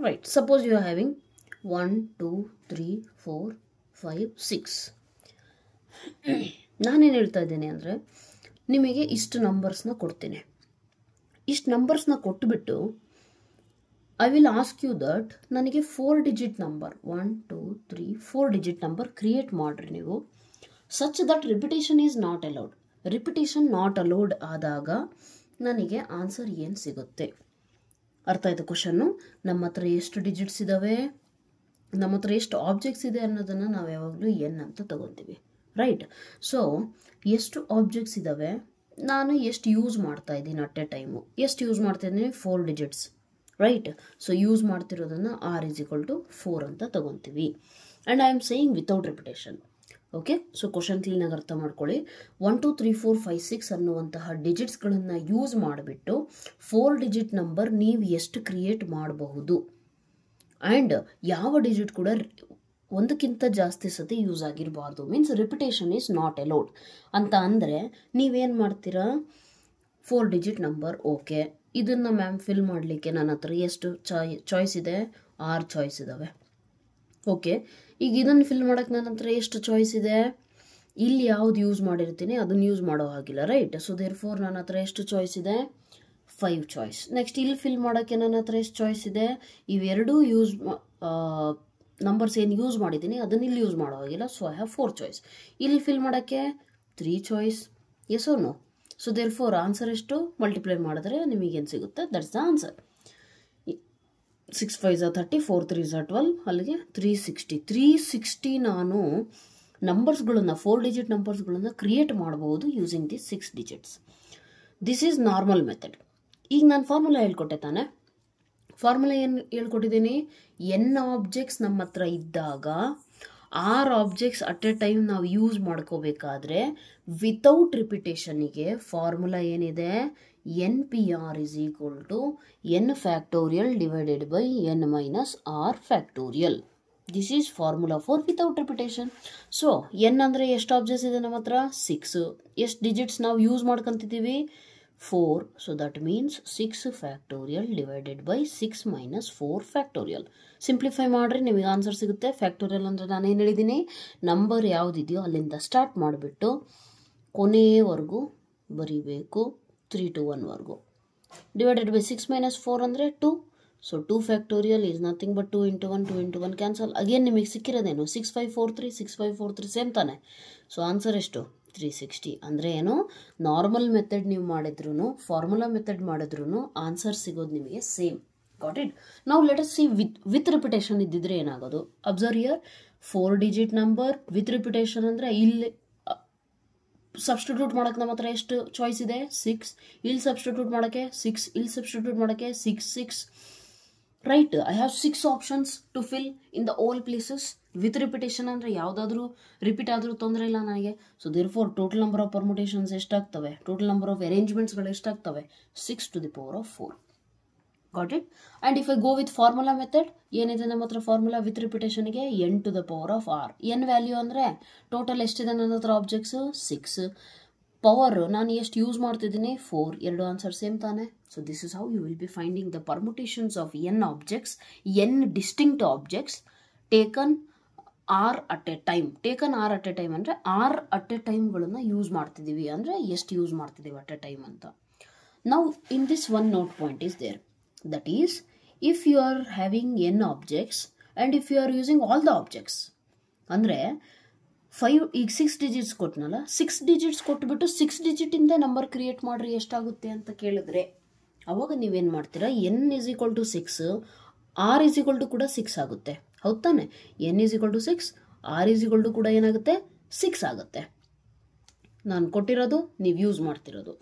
Right, suppose you are having 1 2 3 4 5 6. ನಾನೇನು ಹೇಳ್ತಾ ಇದ್ದೇನೆ ಅಂದರೆ, ನಿಮಗೆ ಇಷ್ಟು ನಂಬರ್ಸ್ನ ಕೊಡ್ತೀನಿ. ಇಷ್ಟು ನಂಬರ್ಸ್ನ ಕೊಟ್ಟುಬಿಟ್ಟು I will ask you that ನನಗೆ 4 digit number 1 2 3 4 digit number create ಮಾಡಿರಿ ನೀವು, such that repetition is not allowed. Repetition not allowed ಆದಾಗ ನನಗೆ ಆನ್ಸರ್ ಏನು ಸಿಗುತ್ತೆ? ಅರ್ಥ ಆಯ್ತು ಕ್ವಶನ್ನು? ನಮ್ಮ ಹತ್ರ ಎಷ್ಟು ಡಿಜಿಟ್ಸ್ ಇದ್ದಾವೆ, ನಮ್ಮ ಹತ್ರ ಎಷ್ಟು ಆಬ್ಜೆಕ್ಟ್ಸ್ ಇದೆ ಅನ್ನೋದನ್ನು ನಾವು ಯಾವಾಗಲೂ n ಅಂತ ತಗೊತೀವಿ. ರೈಟ್, ಸೊ ಎಷ್ಟು ಆಬ್ಜೆಕ್ಟ್ಸ್ ಇದ್ದಾವೆ, ನಾನು ಎಷ್ಟು ಯೂಸ್ ಮಾಡ್ತಾ ಇದ್ದೀನಿ ಅಟ್ ಎ ಟೈಮು, ಎಷ್ಟು ಯೂಸ್ ಮಾಡ್ತಾ ಇದ್ದೀನಿ, 4 ಡಿಜಿಟ್ಸ್. ರೈಟ್, ಸೊ ಯೂಸ್ ಮಾಡ್ತಿರೋದನ್ನು r = 4 ಅಂತ ತಗೊತೀವಿ. And I am saying without repetition. Okay, so question ಕ್ಲೀನಾಗಿ ಅರ್ಥ ಮಾಡ್ಕೊಳ್ಳಿ. 1 2 3 4 5 6 ಅನ್ನುವಂತಹ ಡಿಜಿಟ್ಸ್ಗಳನ್ನು ಯೂಸ್ ಮಾಡಿಬಿಟ್ಟು 4 ಡಿಜಿಟ್ ನಂಬರ್ ನೀವು ಎಷ್ಟು ಕ್ರಿಯೇಟ್ ಮಾಡಬಹುದು. ಆ್ಯಂಡ್ ಯಾವ ಡಿಜಿಟ್ ಕೂಡ ಒಂದಕ್ಕಿಂತ ಜಾಸ್ತಿ ಸತಿ ಯೂಸ್ ಆಗಿರಬಾರ್ದು. Means repetition is not allowed ಅಂತ ಅಂದರೆ ನೀವೇನು ಮಾಡ್ತೀರಾ, 4 ಡಿಜಿಟ್ ನಂಬರ್. ಓಕೆ, ಇದನ್ನು ಮ್ಯಾಮ್ ಫಿಲ್ ಮಾಡಲಿಕ್ಕೆ ನನ್ನ ಹತ್ರ ಎಷ್ಟು ಚಾಯ್ಸ್ ಇದೆ, 6 ಚಾಯ್ಸ್ ಇದ್ದಾವೆ. ಓಕೆ, ಈಗ ಇದನ್ನು ಫಿಲ್ ಮಾಡೋಕ್ಕೆ ನನ್ನ ಹತ್ರ ಎಷ್ಟು ಚಾಯ್ಸ್ ಇದೆ, ಇಲ್ಲಿ ಯಾವ್ದು ಯೂಸ್ ಮಾಡಿರ್ತೀನಿ ಅದನ್ನು ಯೂಸ್ ಮಾಡೋ ಹಾಗಿಲ್ಲ. ರೈಟ್, ಸೊ ದೇರ್ಫೋರ್ ನನ್ನ ಹತ್ರ ಎಷ್ಟು ಚಾಯ್ಸ್ ಇದೆ, 5 ಚಾಯ್ಸ್. ನೆಕ್ಸ್ಟ್ ಇಲ್ಲಿ ಫಿಲ್ ಮಾಡೋಕ್ಕೆ ನನ್ನ ಹತ್ರ ಎಷ್ಟು ಚಾಯ್ಸ್ ಇದೆ, ಇವೆರಡೂ ಯೂಸ್ ನಂಬರ್ಸ್ ಏನು ಯೂಸ್ ಮಾಡಿದ್ದೀನಿ ಅದನ್ನು ಇಲ್ಲಿ ಯೂಸ್ ಮಾಡೋ ಹಾಗಿಲ್ಲ. So I have 4 choice. ಇಲ್ಲಿ ಫಿಲ್ ಮಾಡೋಕ್ಕೆ 3 choice. Yes or no? So therefore answer ಎಷ್ಟು ಮಲ್ಟಿಪ್ಲೈ ಮಾಡಿದ್ರೆ ನಿಮಗೇನು ಸಿಗುತ್ತೆ, ದಟ್ಸ್ ದ ಆನ್ಸರ್. 6 5 30, 4 3 12, ಅಲ್ಲಿಗೆ 360 ನಾನು ನಂಬರ್ಸ್ಗಳನ್ನು 4 ಡಿಜಿಟ್ ನಂಬರ್ಸ್ಗಳನ್ನು ಕ್ರಿಯೇಟ್ ಮಾಡಬಹುದು using the 6 digits. This is normal method. ಈಗ ನಾನು ಫಾರ್ಮುಲಾ ಹೇಳ್ಕೊಟ್ಟೆ ತಾನೆ, ಫಾರ್ಮುಲಾ ಏನು ಹೇಳ್ಕೊಟ್ಟಿದ್ದೀನಿ, n ಆಬ್ಜೆಕ್ಟ್ಸ್ ನಮ್ಮ ಹತ್ರ ಇದ್ದಾಗ r objects at a time ನಾವು ಯೂಸ್ ಮಾಡ್ಕೋಬೇಕಾದ್ರೆ ವಿತೌಟ್ ರಿಪಿಟೇಷನ್ನಿಗೆ ಫಾರ್ಮುಲಾ ಏನಿದೆ, n P r is equal to n factorial divided by n minus r factorial. This is formula for without repetition. So n ಅಂದರೆ ಎಷ್ಟು objects ಇದೆ ನಮ್ಮ ಹತ್ರ, 6. ಎಷ್ಟು ಡಿಜಿಟ್ಸ್ ನಾವು ಯೂಸ್ ಮಾಡ್ಕೊತಿದ್ದೀವಿ, 4. So that means 6 factorial divided by 6 minus 4 factorial. Simplify ಮಾಡಿರಿ ನಿಮಗೆ ಆನ್ಸರ್ ಸಿಗುತ್ತೆ. ಫ್ಯಾಕ್ಟೋರಿಯಲ್ ಅಂದರೆ ನಾನೇನು ಹೇಳಿದ್ದೀನಿ, ನಂಬರ್ ಯಾವುದಿದೆಯೋ ಅಲ್ಲಿಂದ ಸ್ಟಾರ್ಟ್ ಮಾಡಿಬಿಟ್ಟು ಕೊನೆಯವರೆಗೂ ಬರೀಬೇಕು, 3 to 1ವರೆಗೂ. ಡಿವೈಡೆಡ್ ಬೈ 6 ಮೈನಸ್ 4 ಅಂದರೆ 2. So 2 factorial is nothing but 2 into 1, 2 into 1 cancel. Again ನಿಮಗೆ ಸಿಕ್ಕಿರೋದೇನು, 6543, 6543 ಸೇಮ್ ತಾನೆ. ಸೊ ಆನ್ಸರ್ ಎಷ್ಟು, 360. ಅಂದರೆ ಏನು, ನಾರ್ಮಲ್ ಮೆಥಡ್ ನೀವು ಮಾಡಿದ್ರು ಫಾರ್ಮುಲಾ ಮೆಥಡ್ ಮಾಡಿದ್ರು ಆನ್ಸರ್ ಸಿಗೋದು ನಿಮಗೆ ಸೇಮ್. Got it. ನಾವು let us see with repetition ಇದ್ದಿದ್ರೆ ಏನಾಗೋದು. Observe here, 4 digit number with repetition ಅಂದರೆ ಇಲ್ಲಿ ಸಬ್ಸ್ಟಿಟ್ಯೂಟ್ ಮಾಡೋಕ್ಕೆ ನಮ್ಮ ಹತ್ರ ಎಷ್ಟು ಚಾಯ್ಸ್ ಇದೆ, 6. ಇಲ್ಲಿ ಸಬ್ಸ್ಟಿಟ್ಯೂಟ್ ಮಾಡೋಕ್ಕೆ 6, ಇಲ್ಲಿ ಸಬ್ಸ್ಟಿಟ್ಯೂಟ್ ಮಾಡೋಕ್ಕೆ 6, 6. Right, I have 6 options to fill in the all places. With repetition ಅಂದರೆ ಯಾವುದಾದ್ರೂ ರಿಪೀಟ್ ಆದರೂ ತೊಂದರೆ ಇಲ್ಲ ನನಗೆ. So therefore total number of permutations ಎಷ್ಟಾಗ್ತವೆ, ಟೋಟಲ್ ನಂಬರ್ ಆಫ್ ಅರೇಂಜ್ಮೆಂಟ್ಸ್ಗಳು ಎಷ್ಟಾಗ್ತವೆ, 6 to the power of 4. Got it. And if I go with formula method, ಏನಿದೆ ನಮ್ಮ ಹತ್ರ ಫಾರ್ಮುಲಾ ವಿತ್ ರಿಪಿಟೇಷನ್ಗೆ n to the power of r. n value ಅಂದರೆ total ಎಷ್ಟಿದೆ ನನ್ನ ಹತ್ರ ಆಬ್ಜೆಕ್ಟ್ಸು, 6. ಪವರ್ ನಾನು ಎಷ್ಟು ಯೂಸ್ ಮಾಡ್ತಿದ್ದೀನಿ, 4. ಎರಡು ಆನ್ಸರ್ ಸೇಮ್ ತಾನೆ. So this is how you will be finding the permutations of n objects, n distinct objects taken r at a time. Taken r at a time ಅಂದರೆ r at a ಟೈಮ್ಗಳನ್ನು use ಮಾಡ್ತಿದ್ದೀವಿ ಅಂದರೆ ಎಷ್ಟು use ಮಾಡ್ತಿದ್ದೀವಿ at a time ಅಂತ. ನಾವು in this one note point is there, that is if you are having n objects and if you are using all the objects ಅಂದರೆ 5 ಈಗ 6 digits ಕೊಟ್ಟನಲ್ಲ, 6 digits ಕೊಟ್ಬಿಟ್ಟು 6 ಡಿಜಿಟಿಂದ ನಂಬರ್ ಕ್ರಿಯೇಟ್ ಮಾಡ್ರಿ ಎಷ್ಟಾಗುತ್ತೆ ಅಂತ ಕೇಳಿದ್ರೆ ಅವಾಗ ನೀವೇನು ಮಾಡ್ತೀರಾ, n is equal to 6, r is equal to ಕೂಡ 6 ಆಗುತ್ತೆ. ಹೌದು ತಾನೆ, n is equal to 6, r is equal to ಕೂಡ ಏನಾಗುತ್ತೆ, 6 ಆಗುತ್ತೆ. ನಾನು ಕೊಟ್ಟಿರೋದು ನೀವು ಯೂಸ್ ಮಾಡ್ತಿರೋದು.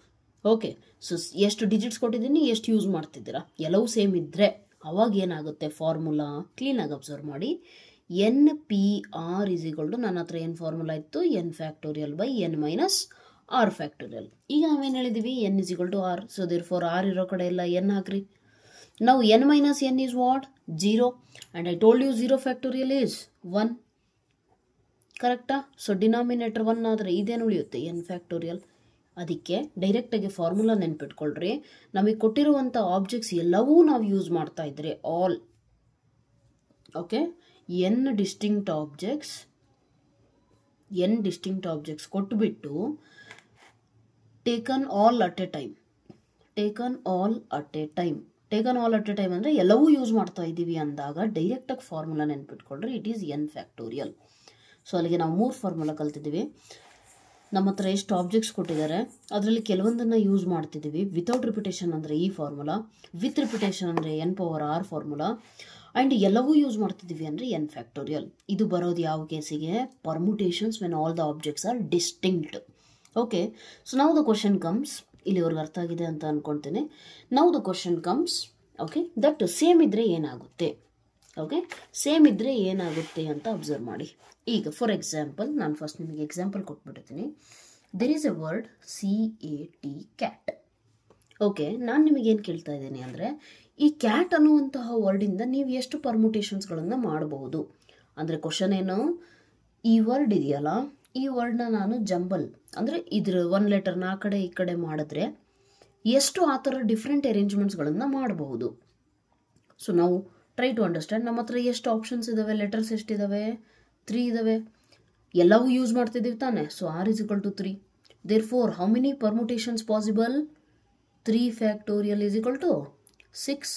ಓಕೆ, ಸೊ ಎಷ್ಟು ಡಿಜಿಟ್ಸ್ ಕೊಟ್ಟಿದ್ದೀನಿ, ಎಷ್ಟು ಯೂಸ್ ಮಾಡ್ತಿದ್ದೀರಾ, ಎಲ್ಲವೂ ಸೇಮ್ ಇದ್ದರೆ ಅವಾಗ ಏನಾಗುತ್ತೆ ಫಾರ್ಮುಲಾ ಕ್ಲೀನಾಗಿ ಅಬ್ಸರ್ವ್ ಮಾಡಿ. N P r is equal to, ನನ್ನ ಹತ್ರ ಏನು ಫಾರ್ಮುಲಾ ಇತ್ತು, n factorial by n minus r factorial. ಈಗ ನಾವೇನು ಹೇಳಿದ್ದೀವಿ, n is equal to r. So therefore r ಇರೋ ಕಡೆ ಎಲ್ಲ ಎನ್ ಹಾಕ್ರಿ. ನಾವು n minus n is what, 0. And I told you 0 factorial is 1. ಕರೆಕ್ಟಾ. ಸೊ ಡಿನಾಮಿನೇಟರ್ 1 ಆದರೆ ಇದೇನು ಉಳಿಯುತ್ತೆ, ಎನ್ ಫ್ಯಾಕ್ಟೋರಿಯಲ್. ಅದಕ್ಕೆ ಡೈರೆಕ್ಟಾಗಿ ಫಾರ್ಮುಲಾ ನೆನ್ಪಿಟ್ಕೊಳ್ರಿ. ನಮಗೆ ಕೊಟ್ಟಿರುವಂಥ ಆಬ್ಜೆಕ್ಟ್ಸ್ ಎಲ್ಲವೂ ನಾವು ಯೂಸ್ ಮಾಡ್ತಾ ಇದ್ರೆ all, okay, N distinct objects ಕೊಟ್ಬಿಟ್ಟು taken all at a time. Taken all at a time ಅಂದರೆ ಎಲ್ಲವೂ ಯೂಸ್ ಮಾಡ್ತಾ ಇದ್ದೀವಿ ಅಂದಾಗ ಡೈರೆಕ್ಟಾಗಿ ಫಾರ್ಮುಲಾ ನೆನ್ಪಿಟ್ಕೊಳ್ರಿ, it is N factorial. So ಅಲ್ಲಿಗೆ ನಾವು 3 ಫಾರ್ಮುಲಾ ಕಲ್ತಿದ್ದೀವಿ. ನಮ್ಮ ಹತ್ರ ಎಷ್ಟು ಆಬ್ಜೆಕ್ಟ್ಸ್ ಕೊಟ್ಟಿದ್ದಾರೆ ಅದರಲ್ಲಿ ಕೆಲವೊಂದನ್ನು ಯೂಸ್ ಮಾಡ್ತಿದ್ದೀವಿ. ವಿತೌಟ್ ರಿಪಿಟೇಷನ್ ಅಂದರೆ ಈ ಫಾರ್ಮುಲಾ, ವಿತ್ ರಿಪಿಟೇಷನ್ ಅಂದರೆ N power R formula, and ಎಲ್ಲವೂ ಯೂಸ್ ಮಾಡ್ತಿದ್ದೀವಿ ಅಂದರೆ ಎನ್ ಫ್ಯಾಕ್ಟೋರಿಯಲ್. ಇದು ಬರೋದು ಯಾವ ಕೇಸಿಗೆ, permutations when all the objects are distinct. Okay, so now the question comes, ಇಲ್ಲಿವರೆಗೆ ಅರ್ಥ ಆಗಿದೆ ಅಂತ ಅಂದ್ಕೊಳ್ತೇನೆ. Now the question comes, okay, that same ಇದ್ದರೆ ಏನಾಗುತ್ತೆ, ಓಕೆ, ಸೇಮ್ ಇದ್ದರೆ ಏನಾಗುತ್ತೆ ಅಂತ ಅಬ್ಸರ್ವ್ ಮಾಡಿ. ಈಗ ಫಾರ್ ಎಕ್ಸಾಂಪಲ್ ನಾನು ಫಸ್ಟ್ ನಿಮಗೆ ಎಕ್ಸಾಂಪಲ್ ಕೊಟ್ಬಿಡ್ತೀನಿ. There is a word CAT, cat. Okay, ನಾನು ನಿಮಗೇನು ಕೇಳ್ತಾ ಇದ್ದೀನಿ ಅಂದರೆ, ಈ ಕ್ಯಾಟ್ ಅನ್ನುವಂತಹ ವರ್ಡಿಂದ ನೀವು ಎಷ್ಟು ಪರ್ಮುಟೇಷನ್ಸ್ಗಳನ್ನು ಮಾಡಬಹುದು ಅಂದರೆ, ಕ್ವಶನ್ ಏನು, ಈ ವರ್ಡ್ ಇದೆಯಲ್ಲ, ಈ ವರ್ಡ್ನ ನಾನು ಜಂಬಲ್ ಅಂದರೆ ಇದ್ರ 1 ಲೆಟರ್ನ ಆ ಕಡೆ ಈ ಕಡೆ ಮಾಡಿದ್ರೆ ಎಷ್ಟು ಆ ಥರ ಡಿಫ್ರೆಂಟ್ ಅರೇಂಜ್ಮೆಂಟ್ಸ್ಗಳನ್ನು ಮಾಡಬಹುದು. ಸೊ ನಾವು ಟ್ರೈ ಟು ಅಂಡರ್ಸ್ಟ್ಯಾಂಡ್. ನಮ್ಮ ಹತ್ರ ಎಷ್ಟು ಆಪ್ಷನ್ಸ್ ಇದ್ದಾವೆ, ಲೆಟರ್ಸ್ ಎಷ್ಟಿದ್ದಾವೆ, 3 ಇದ್ದಾವೆ. ಎಲ್ಲವೂ ಯೂಸ್ ಮಾಡ್ತಿದ್ದೀವಿ ತಾನೆ. So r is equal to 3. Therefore how many permutations possible, 3 factorial is equal to 6.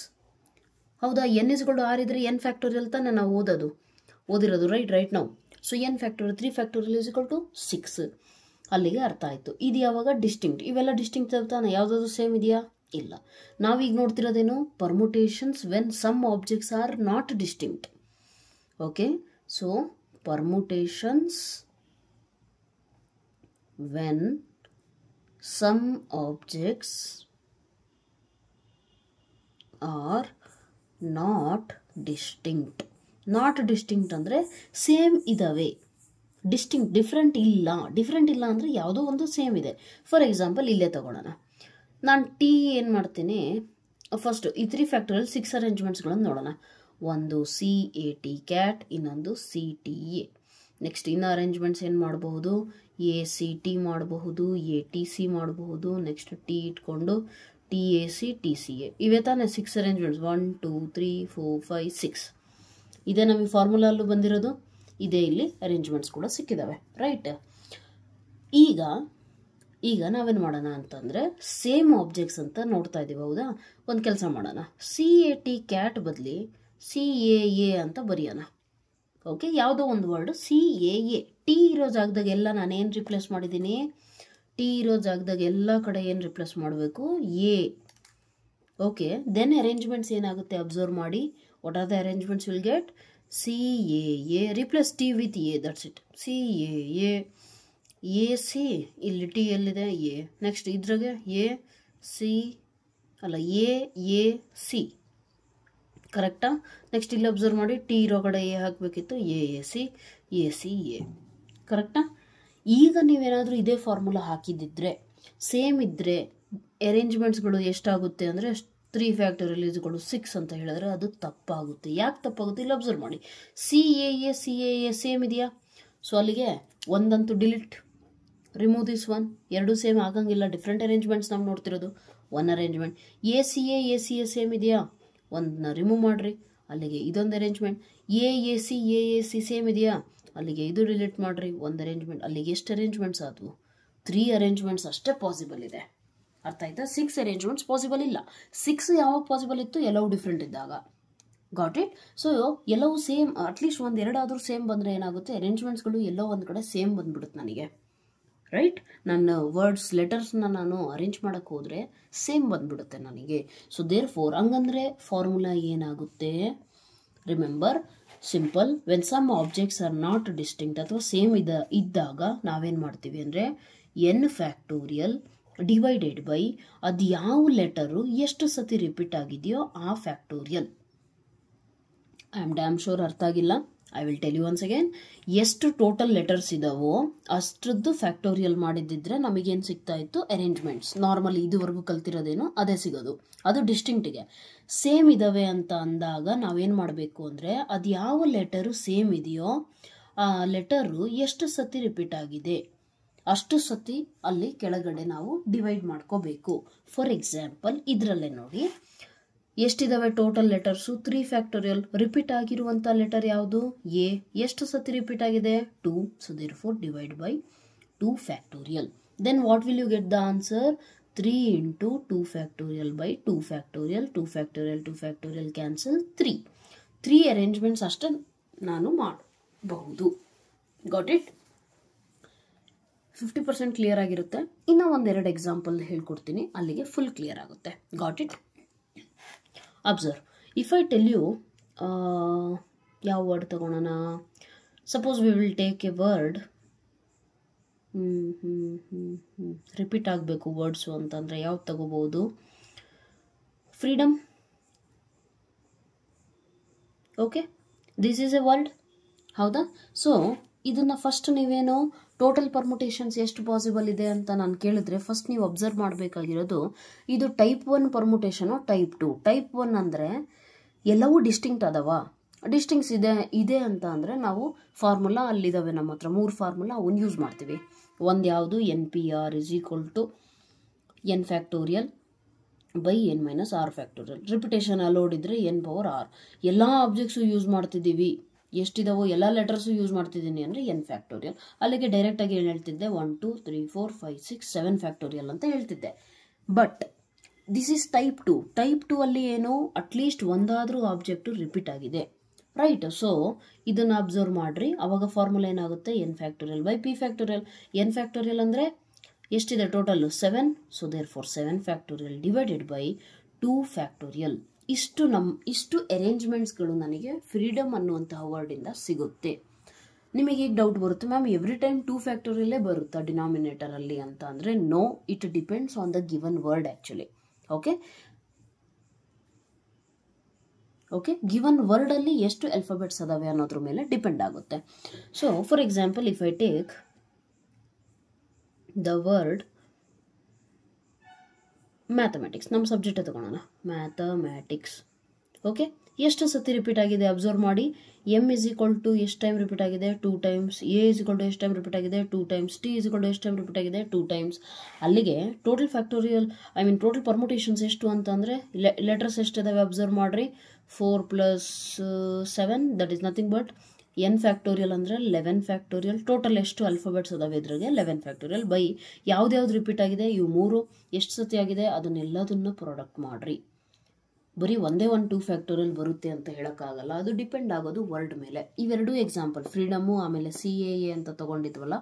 ಹೌದಾ, n is equal to r ಇದ್ರೆ ಎನ್ ಫ್ಯಾಕ್ಟೋರಿಯಲ್ ತಾನೆ ನಾವು ಓದಿರೋದು, ರೈಟ್ ನಾವು. So n factorial 3 factorial is equal to 6. ಅಲ್ಲಿಗೆ ಅರ್ಥ ಆಯಿತು. ಇದು ಯಾವಾಗ ಡಿಸ್ಟಿಂಕ್ಟ್, ಇವೆಲ್ಲ ಡಿಸ್ಟಿಂಕ್ಟ್ ತಾನೆ, ಯಾವುದಾದ್ರು ಸೇಮ್ ಇದೆಯಾ, ಇಲ್ಲ. ನಾವೀಗ ನೋಡ್ತಿರೋದೇನು, permutations when some objects are not distinct. Okay, so permutations when some objects are not distinct. Not distinct ಅಂದರೆ ಸೇಮ್ ಇದ್ದಾವೆ, ಡಿಫ್ರೆಂಟ್ ಇಲ್ಲ ಅಂದರೆ ಯಾವುದೋ ಒಂದು ಸೇಮ್ ಇದೆ. ಫಾರ್ ಎಕ್ಸಾಂಪಲ್ ಇಲ್ಲೇ ತಗೊಳ್ಳೋಣ. ನಾನು ಟಿ ಏನು ಮಾಡ್ತೀನಿ, ಫಸ್ಟ್ ಈ 3 ಫ್ಯಾಕ್ಟರಿಯಲ್ 6 ಅರೇಂಜ್ಮೆಂಟ್ಸ್ಗಳನ್ನು ನೋಡೋಣ. ಒಂದು CAT ಕ್ಯಾಟ್, ಇನ್ನೊಂದು CTA. ನೆಕ್ಸ್ಟ್ ಇನ್ನು ಅರೇಂಜ್ಮೆಂಟ್ಸ್ ಏನು ಮಾಡಬಹುದು, ACT ಮಾಡಬಹುದು, ATC ಮಾಡಬಹುದು. ನೆಕ್ಸ್ಟ್ ಟಿ ಇಟ್ಕೊಂಡು TAC TCA. ಇವೇ ತಾನೇ 6 ಅರೇಂಜ್ಮೆಂಟ್ಸ್. 1 2 3 4 5 6. ಇದೇ ನಮಗೆ ಫಾರ್ಮುಲಲ್ಲೂ ಬಂದಿರೋದು, ಇದೇ ಇಲ್ಲಿ ಅರೇಂಜ್ಮೆಂಟ್ಸ್ ಕೂಡ ಸಿಕ್ಕಿದಾವೆ, ರೈಟ್. ಈಗ ನಾವೇನು ಮಾಡೋಣ ಅಂತಂದರೆ ಸೇಮ್ ಆಬ್ಜೆಕ್ಟ್ಸ್ ಅಂತ ನೋಡ್ತಾ ಇದ್ದೀವಿ, ಹೌದಾ. ಒಂದು ಕೆಲಸ ಮಾಡೋಣ, CAT ಕ್ಯಾಟ್ ಬದಲಿ CAA ಅಂತ ಬರೆಯೋಣ. ಓಕೆ, ಯಾವುದೋ ಒಂದು ವರ್ಡ್ CAA. ಟಿ ಇರೋ ಜಾಗದಾಗ ಎಲ್ಲ ನಾನೇನು ರಿಪ್ಲೇಸ್ ಮಾಡಿದ್ದೀನಿ, ಟಿ ಇರೋ ಜಾಗದಾಗ ಎಲ್ಲ ಕಡೆ ಏನು ರಿಪ್ಲೇಸ್ ಮಾಡಬೇಕು, ಎ. ಓಕೆ, ದೆನ್ ಅರೇಂಜ್ಮೆಂಟ್ಸ್ ಏನಾಗುತ್ತೆ ಅಬ್ಸರ್ವ್ ಮಾಡಿ. What are the arrangements will get, CAA replace T with A, that's it. CAA AC, ಇಲ್ಲಿ ಟಿ ಎಲ್ಲಿದೆ, ಎ. ನೆಕ್ಸ್ಟ್ ಇದ್ರಾಗೆ AAC, ಕರೆಕ್ಟಾ. ನೆಕ್ಸ್ಟ್ ಇಲ್ಲಿ ಅಬ್ಸರ್ವ್ ಮಾಡಿ, ಟಿ ಇರೋ ಕಡೆ ಎ ಹಾಕಬೇಕಿತ್ತು, AAC ACA, ಕರೆಕ್ಟಾ. ಈಗ ನೀವೇನಾದರೂ ಇದೇ ಫಾರ್ಮುಲಾ ಹಾಕಿದ್ದಿದ್ರೆ, ಸೇಮ್ ಇದ್ದರೆ ಅರೇಂಜ್ಮೆಂಟ್ಸ್ಗಳು ಎಷ್ಟಾಗುತ್ತೆ ಅಂದರೆ 3 ಫ್ಯಾಕ್ಟರಿಯಲ್ ಇಸ್ಗಳು 6 ಅಂತ ಹೇಳಿದ್ರೆ ಅದು ತಪ್ಪಾಗುತ್ತೆ. ಯಾಕೆ ತಪ್ಪಾಗುತ್ತೆ, ಇಲ್ಲಿ ಅಬ್ಸರ್ವ್ ಮಾಡಿ. CAA ಸೇಮ್ ಇದೆಯಾ, ಸೊ ಅಲ್ಲಿಗೆ ಒಂದಂತೂ ಡಿಲೀಟ್, ರಿಮೂವ್ ದಿಸ್ ಒನ್. ಎರಡು ಸೇಮ್ ಆಗಂಗಿಲ್ಲ, ಡಿಫ್ರೆಂಟ್ ಅರೇಂಜ್ಮೆಂಟ್ಸ್ ನಾವು ನೋಡ್ತಿರೋದು. One arrangement. ACA ಸೇಮ್ ಇದೆಯಾ, ಒಂದನ್ನ ರಿಮೂವ್ ಮಾಡಿರಿ, ಅಲ್ಲಿಗೆ ಇದೊಂದು ಅರೇಂಜ್ಮೆಂಟ್. AAC ಸೇಮ್ ಇದೆಯಾ, ಅಲ್ಲಿಗೆ ಇದು ಡಿಲೀಟ್ ಮಾಡಿರಿ, ಒಂದು ಅರೇಂಜ್ಮೆಂಟ್. ಅಲ್ಲಿಗೆ ಎಷ್ಟು ಅರೇಂಜ್ಮೆಂಟ್ಸ್ ಆದವು, 3 ಅರೇಂಜ್ಮೆಂಟ್ಸ್ ಅಷ್ಟೇ ಪಾಸಿಬಲ್ ಇದೆ. ಅರ್ಥ ಆಯ್ತಾ. 6 ಅರೇಂಜ್ಮೆಂಟ್ಸ್ ಪಾಸಿಬಲ್ ಇಲ್ಲ. 6 ಯಾವಾಗ ಪಾಸಿಬಲ್ ಇತ್ತು, ಎಲ್ಲವೂ ಡಿಫ್ರೆಂಟ್ ಇದ್ದಾಗ. Got it. ಸೊ ಎಲ್ಲವೂ ಸೇಮ್, ಅಟ್ಲೀಸ್ಟ್ ಒಂದೆರಡಾದರೂ ಸೇಮ್ ಬಂದರೆ ಏನಾಗುತ್ತೆ, ಅರೇಂಜ್ಮೆಂಟ್ಸ್ಗಳು ಎಲ್ಲೋ ಒಂದು ಕಡೆ ಸೇಮ್ ಬಂದ್ಬಿಡುತ್ತೆ ನನಗೆ, ರೈಟ್. ನನ್ನ ವರ್ಡ್ಸ್ ಲೆಟರ್ಸ್ನ ನಾನು ಅರೇಂಜ್ ಮಾಡೋಕ್ಕೆ ಹೋದರೆ ಸೇಮ್ ಬಂದ್ಬಿಡುತ್ತೆ ನನಗೆ. ಸೊ ದೇರ್ ಫೋರ್ ಹಂಗಂದರೆ ಫಾರ್ಮುಲಾ ಏನಾಗುತ್ತೆ, remember, simple. When some objects are not distinct ಅಥವಾ ಸೇಮ್ ಇದ್ದಾಗ ನಾವೇನು ಮಾಡ್ತೀವಿ ಅಂದರೆ n ಫ್ಯಾಕ್ಟೋರಿಯಲ್ ಡಿವೈಡೆಡ್ ಬೈ ಅದು ಯಾವ ಲೆಟರು ಎಷ್ಟು ಸತಿ ರಿಪೀಟ್ ಆಗಿದೆಯೋ ಆ factorial. I am damn sure ಅರ್ಥ ಆಗಿಲ್ಲ. I will tell you once again. ಎಷ್ಟು ಟೋಟಲ್ ಲೆಟರ್ಸ್ ಇದಾವೋ ಅಷ್ಟರದ್ದು ಫ್ಯಾಕ್ಟೋರಿಯಲ್ ಮಾಡಿದ್ದಿದ್ರೆ ನಮಗೇನು ಸಿಗ್ತಾ ಇತ್ತು, ಅರೇಂಜ್ಮೆಂಟ್ಸ್. ನಾರ್ಮಲಿ ಇದುವರೆಗೂ ಕಲ್ತಿರೋದೇನೋ ಅದೇ ಸಿಗೋದು, ಅದು ಡಿಸ್ಟಿಂಕ್ಟಿಗೆ. ಸೇಮ್ ಇದಾವೆ ಅಂತ ಅಂದಾಗ ನಾವೇನು ಮಾಡಬೇಕು ಅಂದರೆ ಅದು ಯಾವ ಲೆಟರು ಸೇಮ್ ಇದೆಯೋ ಆ ಲೆಟರು ಎಷ್ಟು ಸತಿ ರಿಪೀಟ್ ಆಗಿದೆ ಅಷ್ಟು ಸತಿ ಅಲ್ಲಿ ಕೆಳಗಡೆ ನಾವು ಡಿವೈಡ್ ಮಾಡ್ಕೋಬೇಕು. ಫಾರ್ ಎಕ್ಸಾಂಪಲ್ ಇದರಲ್ಲೇ ನೋಡಿ ಎಷ್ಟಿದಾವೆ ಟೋಟಲ್ ಲೆಟರ್ಸು, 3 ಫ್ಯಾಕ್ಟೋರಿಯಲ್. ರಿಪೀಟ್ ಆಗಿರುವಂಥ ಲೆಟರ್ ಯಾವುದು, ಎ. ಎಷ್ಟು ಸತಿ ರಿಪೀಟ್ ಆಗಿದೆ, 2. So therefore divide by 2 factorial. Then what will you get the answer, 3 into 2 factorial by 2 factorial. 2 factorial cancel, 3 arrangements ಅಷ್ಟೇ ನಾನು ಮಾಡಬಹುದು. Got it. 50% ಕ್ಲಿಯರ್ ಆಗಿರುತ್ತೆ. ಇನ್ನೂ ಒಂದೆರಡು ಎಕ್ಸಾಂಪಲ್ ಹೇಳ್ಕೊಡ್ತೀನಿ, ಅಲ್ಲಿಗೆ ಫುಲ್ ಕ್ಲಿಯರ್ ಆಗುತ್ತೆ. Got it. Observe, if I tell you, ಯಾವ ವರ್ಡ್ ತಗೊಳ್ಳೋಣ, suppose we will take a word, repeat ಆಗಬೇಕು ವರ್ಡ್ಸು ಅಂತಂದರೆ ಯಾವ್ದು ತಗೋಬಹುದು, freedom. Okay, this is a word, ಹೌದಾ. ಸೊ ಇದನ್ನು ಫಸ್ಟ್ ನೀವೇನು ಟೋಟಲ್ ಪರ್ಮುಟೇಷನ್ಸ್ ಎಷ್ಟು ಪಾಸಿಬಲ್ ಇದೆ ಅಂತ ನಾನು ಕೇಳಿದ್ರೆ ಫಸ್ಟ್ ನೀವು ಅಬ್ಸರ್ವ್ ಮಾಡಬೇಕಾಗಿರೋದು ಇದು ಟೈಪ್ 1 ಪರ್ಮುಟೇಷನು ಟೈಪ್ 2. ಟೈಪ್ 1 ಅಂದರೆ ಎಲ್ಲವೂ ಡಿಸ್ಟಿಂಕ್ಟ್ ಅದಾವ, ಡಿಸ್ಟಿಂಕ್ಟ್ಸ್ ಇದೆ ಅಂತ ಅಂದರೆ ನಾವು ಫಾರ್ಮುಲಾ ಅಲ್ಲಿದ್ದಾವೆ ನಮ್ಮ ಹತ್ರ 3 ಫಾರ್ಮುಲಾ, ಅವನ್ನ ಯೂಸ್ ಮಾಡ್ತೀವಿ. ಒಂದು ಯಾವುದು, NPR = n factorial by n - r factorial. Repetition allowed ಇದ್ದರೆ n⁻r. ಎಲ್ಲ ಆಬ್ಜೆಕ್ಟ್ಸು ಯೂಸ್ ಮಾಡ್ತಿದ್ದೀವಿ, ಎಷ್ಟಿದಾವೋ ಎಲ್ಲ ಲೆಟರ್ಸು ಯೂಸ್ ಮಾಡ್ತಿದ್ದೀನಿ ಅಂದರೆ n ಫ್ಯಾಕ್ಟೋರಿಯಲ್. ಅಲ್ಲಿಗೆ ಡೈರೆಕ್ಟಾಗಿ ಏನು ಹೇಳ್ತಿದ್ದೆ, 1 2 3 4 5 6 7 ಫ್ಯಾಕ್ಟೋರಿಯಲ್ ಅಂತ ಹೇಳ್ತಿದ್ದೆ. But this is type 2. Type 2 ಅಲ್ಲಿ ಏನು, ಅಟ್ಲೀಸ್ಟ್ ಒಂದಾದರೂ ಆಬ್ಜೆಕ್ಟು ರಿಪೀಟ್ ಆಗಿದೆ, ರೈಟ್. ಸೊ ಇದನ್ನು ಅಬ್ಸರ್ವ್ ಮಾಡಿರಿ, ಅವಾಗ ಫಾರ್ಮುಲಾ ಏನಾಗುತ್ತೆ, n factorial by p factorial. n factorial ಅಂದರೆ ಎಷ್ಟಿದೆ total, 7. So therefore 7 factorial divided by 2 factorial. ಇಷ್ಟು ಅರೇಂಜ್ಮೆಂಟ್ಸ್ಗಳು ನನಗೆ ಫ್ರೀಡಮ್ ಅನ್ನುವಂತಹ ವರ್ಡಿಂದ ಸಿಗುತ್ತೆ. ನಿಮಗೆ ಈಗ ಡೌಟ್ ಬರುತ್ತೆ, ಮ್ಯಾಮ್ ಎವ್ರಿ ಟೈಮ್ 2 ಫ್ಯಾಕ್ಟೋರಿಯಲ್ಲೇ ಬರುತ್ತಾ ಡಿನಾಮಿನೇಟರಲ್ಲಿ ಅಂತ ಅಂದರೆ no, it depends on the given word actually. Okay, okay, given ವರ್ಡಲ್ಲಿ ಎಷ್ಟು ಆಲ್ಫಾಬೆಟ್ಸ್ ಅದಾವೆ ಅನ್ನೋದ್ರ ಮೇಲೆ ಡಿಪೆಂಡ್ ಆಗುತ್ತೆ. So for example, if I take the word mathematics, ನಮ್ಮ ಸಬ್ಜೆಕ್ಟ್ ತಗೊಳ್ಳೋಣ, ಮ್ಯಾಥಮೆಟಿಕ್ಸ್. ಓಕೆ, ಎಷ್ಟು ಸತಿ ರಿಪೀಟ್ ಆಗಿದೆ ಅಬ್ಸರ್ವ್ ಮಾಡಿ. ಎಮ್ ಇಸ್ ಈಕ್ವಲ್ ಟು ಎಷ್ಟು ಟೈಮ್ ರಿಪೀಟ್ ಆಗಿದೆ? 2 times. A is equal to ಎಷ್ಟು ಟೈಮ್ ರಿಪೀಟ್ ಆಗಿದೆ? 2 times. T is equal to ಎಷ್ಟು ಟೈಮ್ ರಿಪೀಟ್ ಆಗಿದೆ? 2 ಟೈಮ್ಸ್. ಅಲ್ಲಿಗೆ ಟೋಟಲ್ ಫ್ಯಾಕ್ಟೋರಿಯಲ್, ಟೋಟಲ್ ಪರ್ಮುಟೇಷನ್ಸ್ ಎಷ್ಟು ಅಂತಂದರೆ ಲೆಟರ್ಸ್ ಎಷ್ಟಿದಾವೆ ಅಬ್ಸರ್ವ್ ಮಾಡಿರಿ. 4 + 7 that is nothing but n factorial ಅಂದರೆ 11 ಫ್ಯಾಕ್ಟೋರಿಯಲ್. ಟೋಟಲ್ ಎಷ್ಟು ಅಲ್ಫಾಬೆಟ್ಸ್ ಅದಾವೆ ಇದ್ರಾಗೆ? 11 ಫ್ಯಾಕ್ಟೋರಿಯಲ್ ಬೈ ಯಾವ್ದು ರಿಪೀಟ್ ಆಗಿದೆ? ಇವು 3 ಎಷ್ಟು ಸತಿ ಆಗಿದೆ ಅದನ್ನೆಲ್ಲದನ್ನು ಪ್ರಾಡಕ್ಟ್ ಮಾಡಿರಿ. ಬರೀ ಒಂದೇ 2 ಫ್ಯಾಕ್ಟೋರಿಯಲ್ ಬರುತ್ತೆ ಅಂತ ಹೇಳೋಕ್ಕಾಗಲ್ಲ, ಅದು ಡಿಪೆಂಡ್ ಆಗೋದು ವರ್ಡ್ ಮೇಲೆ. ಇವೆರಡೂ ಎಕ್ಸಾಂಪಲ್, ಫ್ರೀಡಮು ಆಮೇಲೆ CAA ಅಂತ ತೊಗೊಂಡಿದ್ವಲ್ಲ,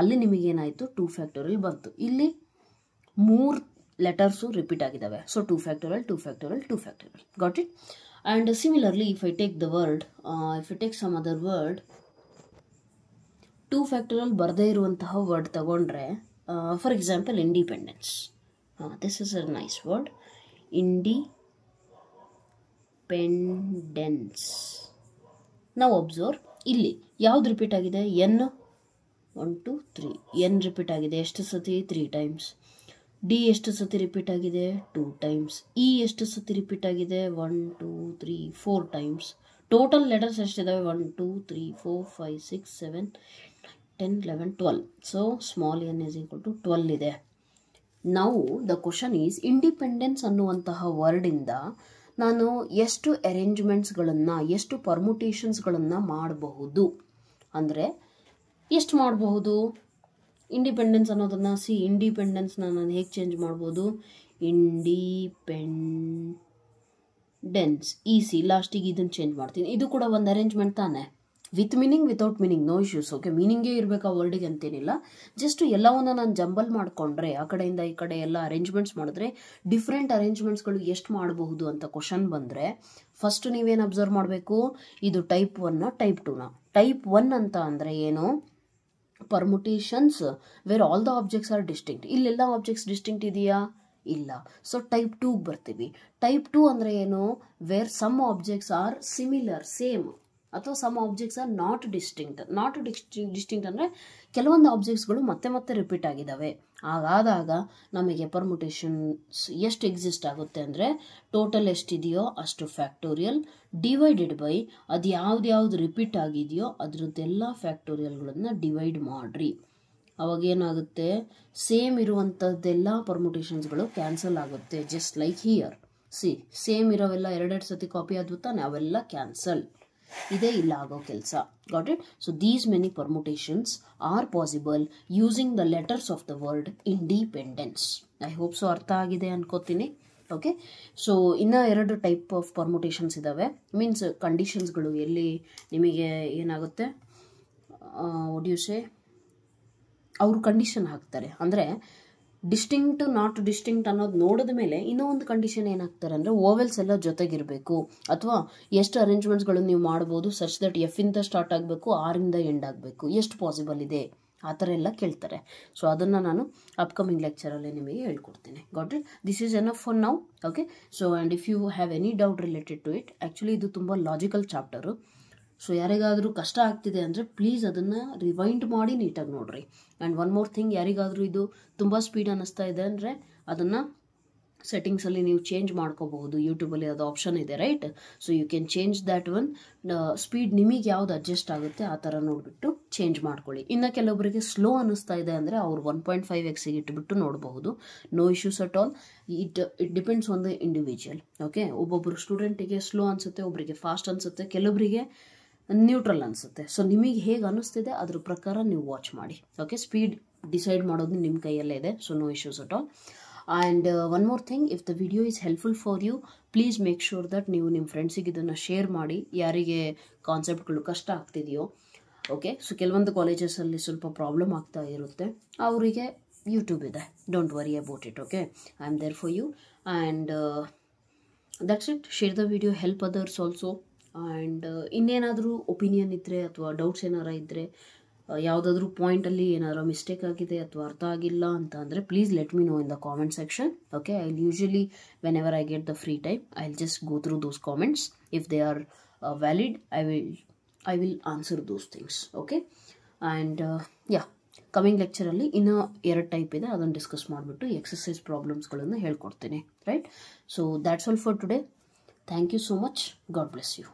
ಅಲ್ಲಿ ನಿಮಗೇನಾಯಿತು? 2 ಫ್ಯಾಕ್ಟೋರಿಯಲ್ ಬಂತು. ಇಲ್ಲಿ 3 ಲೆಟರ್ಸು ರಿಪೀಟ್ ಆಗಿದ್ದಾವೆ. So 2 factorial 2 factorial 2 factorial. Got it? And similarly if I take the word, if I take some other word, 2 factorial ಬರದೇ ಇರುವಂತಹ ವರ್ಡ್ ತಗೊಂಡ್ರೆ, for example independence. This is a nice word, independence. ನಾವು observe, ಇಲ್ಲಿ ಯಾವ್ದು repeat ಆಗಿದೆ? N 1 2 3 N repeat ಆಗಿದೆ ಎಷ್ಟು ಸತಿ? 3 ಟೈಮ್ಸ್. ಡಿ ಎಷ್ಟು ಸತಿ ರಿಪೀಟ್ ಆಗಿದೆ? 2 ಟೈಮ್ಸ್. ಇ ಎಷ್ಟು ಸತಿ ರಿಪೀಟ್ ಆಗಿದೆ? 1 2 3 4 ಟೈಮ್ಸ್. ಟೋಟಲ್ ಲೆಟರ್ಸ್ ಎಷ್ಟಿದಾವೆ? 1 2 3 4 5 6 7 10 11 12. So small n is equal to 12 ಇದೆ. ನಾವು ದ ಕ್ವಶನ್ ಈಸ್, ಇಂಡಿಪೆಂಡೆನ್ಸ್ ಅನ್ನುವಂತಹ ವರ್ಡಿಂದ ನಾನು ಎಷ್ಟು ಅರೇಂಜ್ಮೆಂಟ್ಸ್ಗಳನ್ನು, ಎಷ್ಟು ಪರ್ಮುಟೇಷನ್ಸ್ಗಳನ್ನು ಮಾಡಬಹುದು ಅಂದರೆ ಎಷ್ಟು ಮಾಡಬಹುದು? ಇಂಡಿಪೆಂಡೆನ್ಸ್ ಅನ್ನೋದನ್ನು ಇಂಡಿಪೆಂಡೆನ್ಸ್ನ ನಾನು ಹೇಗೆ ಚೇಂಜ್ ಮಾಡ್ಬೋದು? ಇಂಡಿಪೆಂಡೆನ್ಸ್ ಲಾಸ್ಟಿಗೆ ಇದನ್ನು ಚೇಂಜ್ ಮಾಡ್ತೀನಿ. ಇದು ಕೂಡ ಒಂದು ಅರೇಂಜ್ಮೆಂಟ್ ತಾನೆ, with meaning without meaning, no issues. Okay, ಮೀನಿಂಗೇ ಇರಬೇಕು ಆ ವರ್ಡಿಗೆ ಅಂತೇನಿಲ್ಲ. ಜಸ್ಟ್ ಎಲ್ಲವನ್ನ ನಾನು ಜಂಬಲ್ ಮಾಡಿಕೊಂಡ್ರೆ, ಆ ಕಡೆಯಿಂದ ಈ ಕಡೆ ಎಲ್ಲ ಅರೇಂಜ್ಮೆಂಟ್ಸ್ ಮಾಡಿದ್ರೆ, ಡಿಫ್ರೆಂಟ್ ಅರೇಂಜ್ಮೆಂಟ್ಸ್ಗಳು ಎಷ್ಟು ಮಾಡಬಹುದು ಅಂತ ಕ್ವಶನ್ ಬಂದರೆ, ಫಸ್ಟ್ ನೀವೇನು ಅಬ್ಸರ್ವ್ ಮಾಡಬೇಕು? ಇದು ಟೈಪ್ 1 ಟೈಪ್ 2ನ. ಟೈಪ್ 1 ಅಂತ ಅಂದರೆ ಏನು? Permutations where all the objects are distinct. ಇಲ್ಲೆಲ್ಲ ಆಬ್ಜೆಕ್ಟ್ಸ್ ಡಿಸ್ಟಿಂಕ್ಟ್ ಇದೆಯಾ? ಇಲ್ಲ. ಸೊ ಟೈಪ್ 2 ಬರ್ತೀವಿ. ಟೈಪ್ 2 ಅಂದರೆ ಏನು? Where some objects are similar, same, ಅಥವಾ some objects are not distinct. Distinct ಅಂದರೆ ಕೆಲವೊಂದು ಆಬ್ಜೆಕ್ಟ್ಸ್ಗಳು ಮತ್ತೆ ರಿಪೀಟ್ ಆಗಿದ್ದಾವೆ. ಹಾಗಾದಾಗ ನಮಗೆ ಪರ್ಮುಟೇಷನ್ಸ್ ಎಷ್ಟು ಎಕ್ಸಿಸ್ಟ್ ಆಗುತ್ತೆ ಅಂದರೆ, ಟೋಟಲ್ ಎಷ್ಟಿದೆಯೋ ಅಷ್ಟು ಫ್ಯಾಕ್ಟೋರಿಯಲ್ ಡಿವೈಡೆಡ್ ಬೈ ಅದು ಯಾವ್ದು ರಿಪೀಟ್ ಆಗಿದೆಯೋ ಅದರದ್ದೆಲ್ಲ ಫ್ಯಾಕ್ಟೋರಿಯಲ್ಗಳನ್ನು ಡಿವೈಡ್ ಮಾಡಿರಿ. ಅವಾಗೇನಾಗುತ್ತೆ? ಸೇಮ್ ಇರುವಂಥದ್ದೆಲ್ಲ ಪರ್ಮುಟೇಷನ್ಸ್ಗಳು ಕ್ಯಾನ್ಸಲ್ ಆಗುತ್ತೆ. ಜಸ್ಟ್ ಲೈಕ್ ಹಿಯರ್ ಸೇಮ್ ಇರೋವೆಲ್ಲ 2 ಸತಿ ಕಾಪಿ ಆದ್ವು ತಾನೆ, ಅವೆಲ್ಲ ಕ್ಯಾನ್ಸಲ್. ಇದೇ ಇಲ್ಲ ಆಗೋ ಕೆಲಸ. Got it? So these many permutations R possible using the letters of the word independence. I hope so ಅರ್ಥ ಆಗಿದೆ ಅನ್ಕೋತೀನಿ. ಓಕೆ, ಸೊ ಇನ್ನೂ 2 ಟೈಪ್ ಆಫ್ ಪರ್ಮುಟೇಷನ್ಸ್ ಇದ್ದಾವೆ. ಮೀನ್ಸ್ ಕಂಡೀಷನ್ಸ್ಗಳು, ಎಲ್ಲಿ ನಿಮಗೆ ಏನಾಗುತ್ತೆ, ಒಡ್ಯೂಸೆ ಅವರು ಕಂಡೀಷನ್ ಹಾಕ್ತಾರೆ. ಅಂದರೆ ಡಿಸ್ಟಿಂಕ್ಟ್ ನಾಟ್ ಡಿಸ್ಟಿಂಕ್ಟ್ ಅನ್ನೋದು ನೋಡಿದ ಮೇಲೆ ಇನ್ನೂ ಒಂದು ಕಂಡೀಷನ್ ಏನಾಗ್ತಾರೆ ಅಂದರೆ, ಓವೆಲ್ಸ್ ಎಲ್ಲ ಜೊತೆಗಿರಬೇಕು, ಅಥವಾ ಎಷ್ಟು ಅರೇಂಜ್ಮೆಂಟ್ಸ್ಗಳು ನೀವು ಮಾಡ್ಬೋದು ಸಚ್ ದಟ್ ಎಫಿಂದ ಸ್ಟಾರ್ಟ್ ಆಗಬೇಕು, ಆರಿಂದ ಎಂಡ್ ಆಗಬೇಕು, ಎಷ್ಟು ಪಾಸಿಬಲ್ ಇದೆ, ಆ ಥರ ಎಲ್ಲ ಕೇಳ್ತಾರೆ. ಸೊ ಅದನ್ನು ನಾನು ಅಪ್ಕಮಿಂಗ್ ಲೆಕ್ಚರಲ್ಲಿ ನಿಮಗೆ ಹೇಳ್ಕೊಡ್ತೀನಿ. Got it? This is enough for now. Okay, so and if you have any doubt related to it, actually ಇದು ತುಂಬ ಲಾಜಿಕಲ್ ಚಾಪ್ಟರು. ಸೊ ಯಾರಿಗಾದರೂ ಕಷ್ಟ ಆಗ್ತಿದೆ ಅಂದರೆ ಪ್ಲೀಸ್ ಅದನ್ನು ರಿವೈಂಡ್ ಮಾಡಿ ನೀಟಾಗಿ ನೋಡಿರಿ. ಆ್ಯಂಡ್ ಒನ್ ಮೋರ್ ಥಿಂಗ್, ಯಾರಿಗಾದರೂ ಇದು ತುಂಬ ಸ್ಪೀಡ್ ಅನ್ನಿಸ್ತಾ ಇದೆ ಅಂದರೆ ಅದನ್ನು ಸೆಟ್ಟಿಂಗ್ಸಲ್ಲಿ ನೀವು ಚೇಂಜ್ ಮಾಡ್ಕೋಬಹುದು. ಯೂಟ್ಯೂಬಲ್ಲಿ ಅದು ಆಪ್ಷನ್ ಇದೆ, right? So you can change that one. Speed ನಿಮಗೆ ಯಾವ್ದು ಅಡ್ಜಸ್ಟ್ ಆಗುತ್ತೆ ಆ ಥರ ನೋಡಿಬಿಟ್ಟು ಚೇಂಜ್ ಮಾಡ್ಕೊಳ್ಳಿ. ಇನ್ನು ಕೆಲವೊಬ್ಬರಿಗೆ ಸ್ಲೋ ಅನ್ನಿಸ್ತಾ ಇದೆ ಅಂದರೆ ಅವ್ರು 1.5x ಇಟ್ಬಿಟ್ಟು ನೋಡಬಹುದು. No issues at all. It depends on the individual. Okay, ಒಬ್ಬೊಬ್ಬರು ಸ್ಟೂಡೆಂಟಿಗೆ ಸ್ಲೋ ಅನಿಸುತ್ತೆ, ಒಬ್ಬರಿಗೆ ಫಾಸ್ಟ್ ಅನಿಸುತ್ತೆ, ಕೆಲವೊಬ್ಬರಿಗೆ ನ್ಯೂಟ್ರಲ್ ಅನಿಸುತ್ತೆ. ಸೊ ನಿಮಗೆ ಹೇಗೆ ಅನ್ನಿಸ್ತಿದೆ ಅದ್ರ ಪ್ರಕಾರ ನೀವು ವಾಚ್ ಮಾಡಿ. ಓಕೆ, ಸ್ಪೀಡ್ ಡಿಸೈಡ್ ಮಾಡೋದು ನಿಮ್ಮ ಕೈಯಲ್ಲೇ ಇದೆ. So no issues at all. And one more thing, if the video is helpful for you, please make sure that ನೀವು ನಿಮ್ಮ ಫ್ರೆಂಡ್ಸಿಗೆ ಇದನ್ನು ಶೇರ್ ಮಾಡಿ, ಯಾರಿಗೆ ಕಾನ್ಸೆಪ್ಟ್ಗಳು ಕಷ್ಟ ಆಗ್ತಿದೆಯೋ. ಓಕೆ, ಸೊ ಕೆಲವೊಂದು ಕಾಲೇಜಸಲ್ಲಿ ಸ್ವಲ್ಪ ಪ್ರಾಬ್ಲಮ್ ಆಗ್ತಾ ಇರುತ್ತೆ, ಅವರಿಗೆ ಯೂಟ್ಯೂಬ್ ಇದೆ, don't worry about it. Okay, I am there for you. And that's it. Share the video, help others also. And ಇನ್ನೇನಾದರೂ ಒಪಿನಿಯನ್ ಇದ್ದರೆ ಅಥವಾ ಡೌಟ್ಸ್ ಏನಾರ ಇದ್ದರೆ ಯಾವುದಾದ್ರೂ ಪಾಯಿಂಟಲ್ಲಿ ಏನಾದರೂ ಮಿಸ್ಟೇಕ್ ಆಗಿದೆ ಅಥವಾ ಅರ್ಥ ಆಗಿಲ್ಲ ಅಂತ ಅಂದರೆ please let me know in the comment section. Okay, I will usually whenever I get the free time I will just go through those comments. If they are valid I will answer those things. Okay, and coming ಲೆಕ್ಚರಲ್ಲಿ ಇನ್ನೂ 2 type ಇದೆ, ಅದನ್ನು discuss ಮಾಡಿಬಿಟ್ಟು exercise ಪ್ರಾಬ್ಲಮ್ಸ್ಗಳನ್ನು ಹೇಳ್ಕೊಡ್ತೀನಿ. Right, so that's all for today. Thank you so much. God bless you.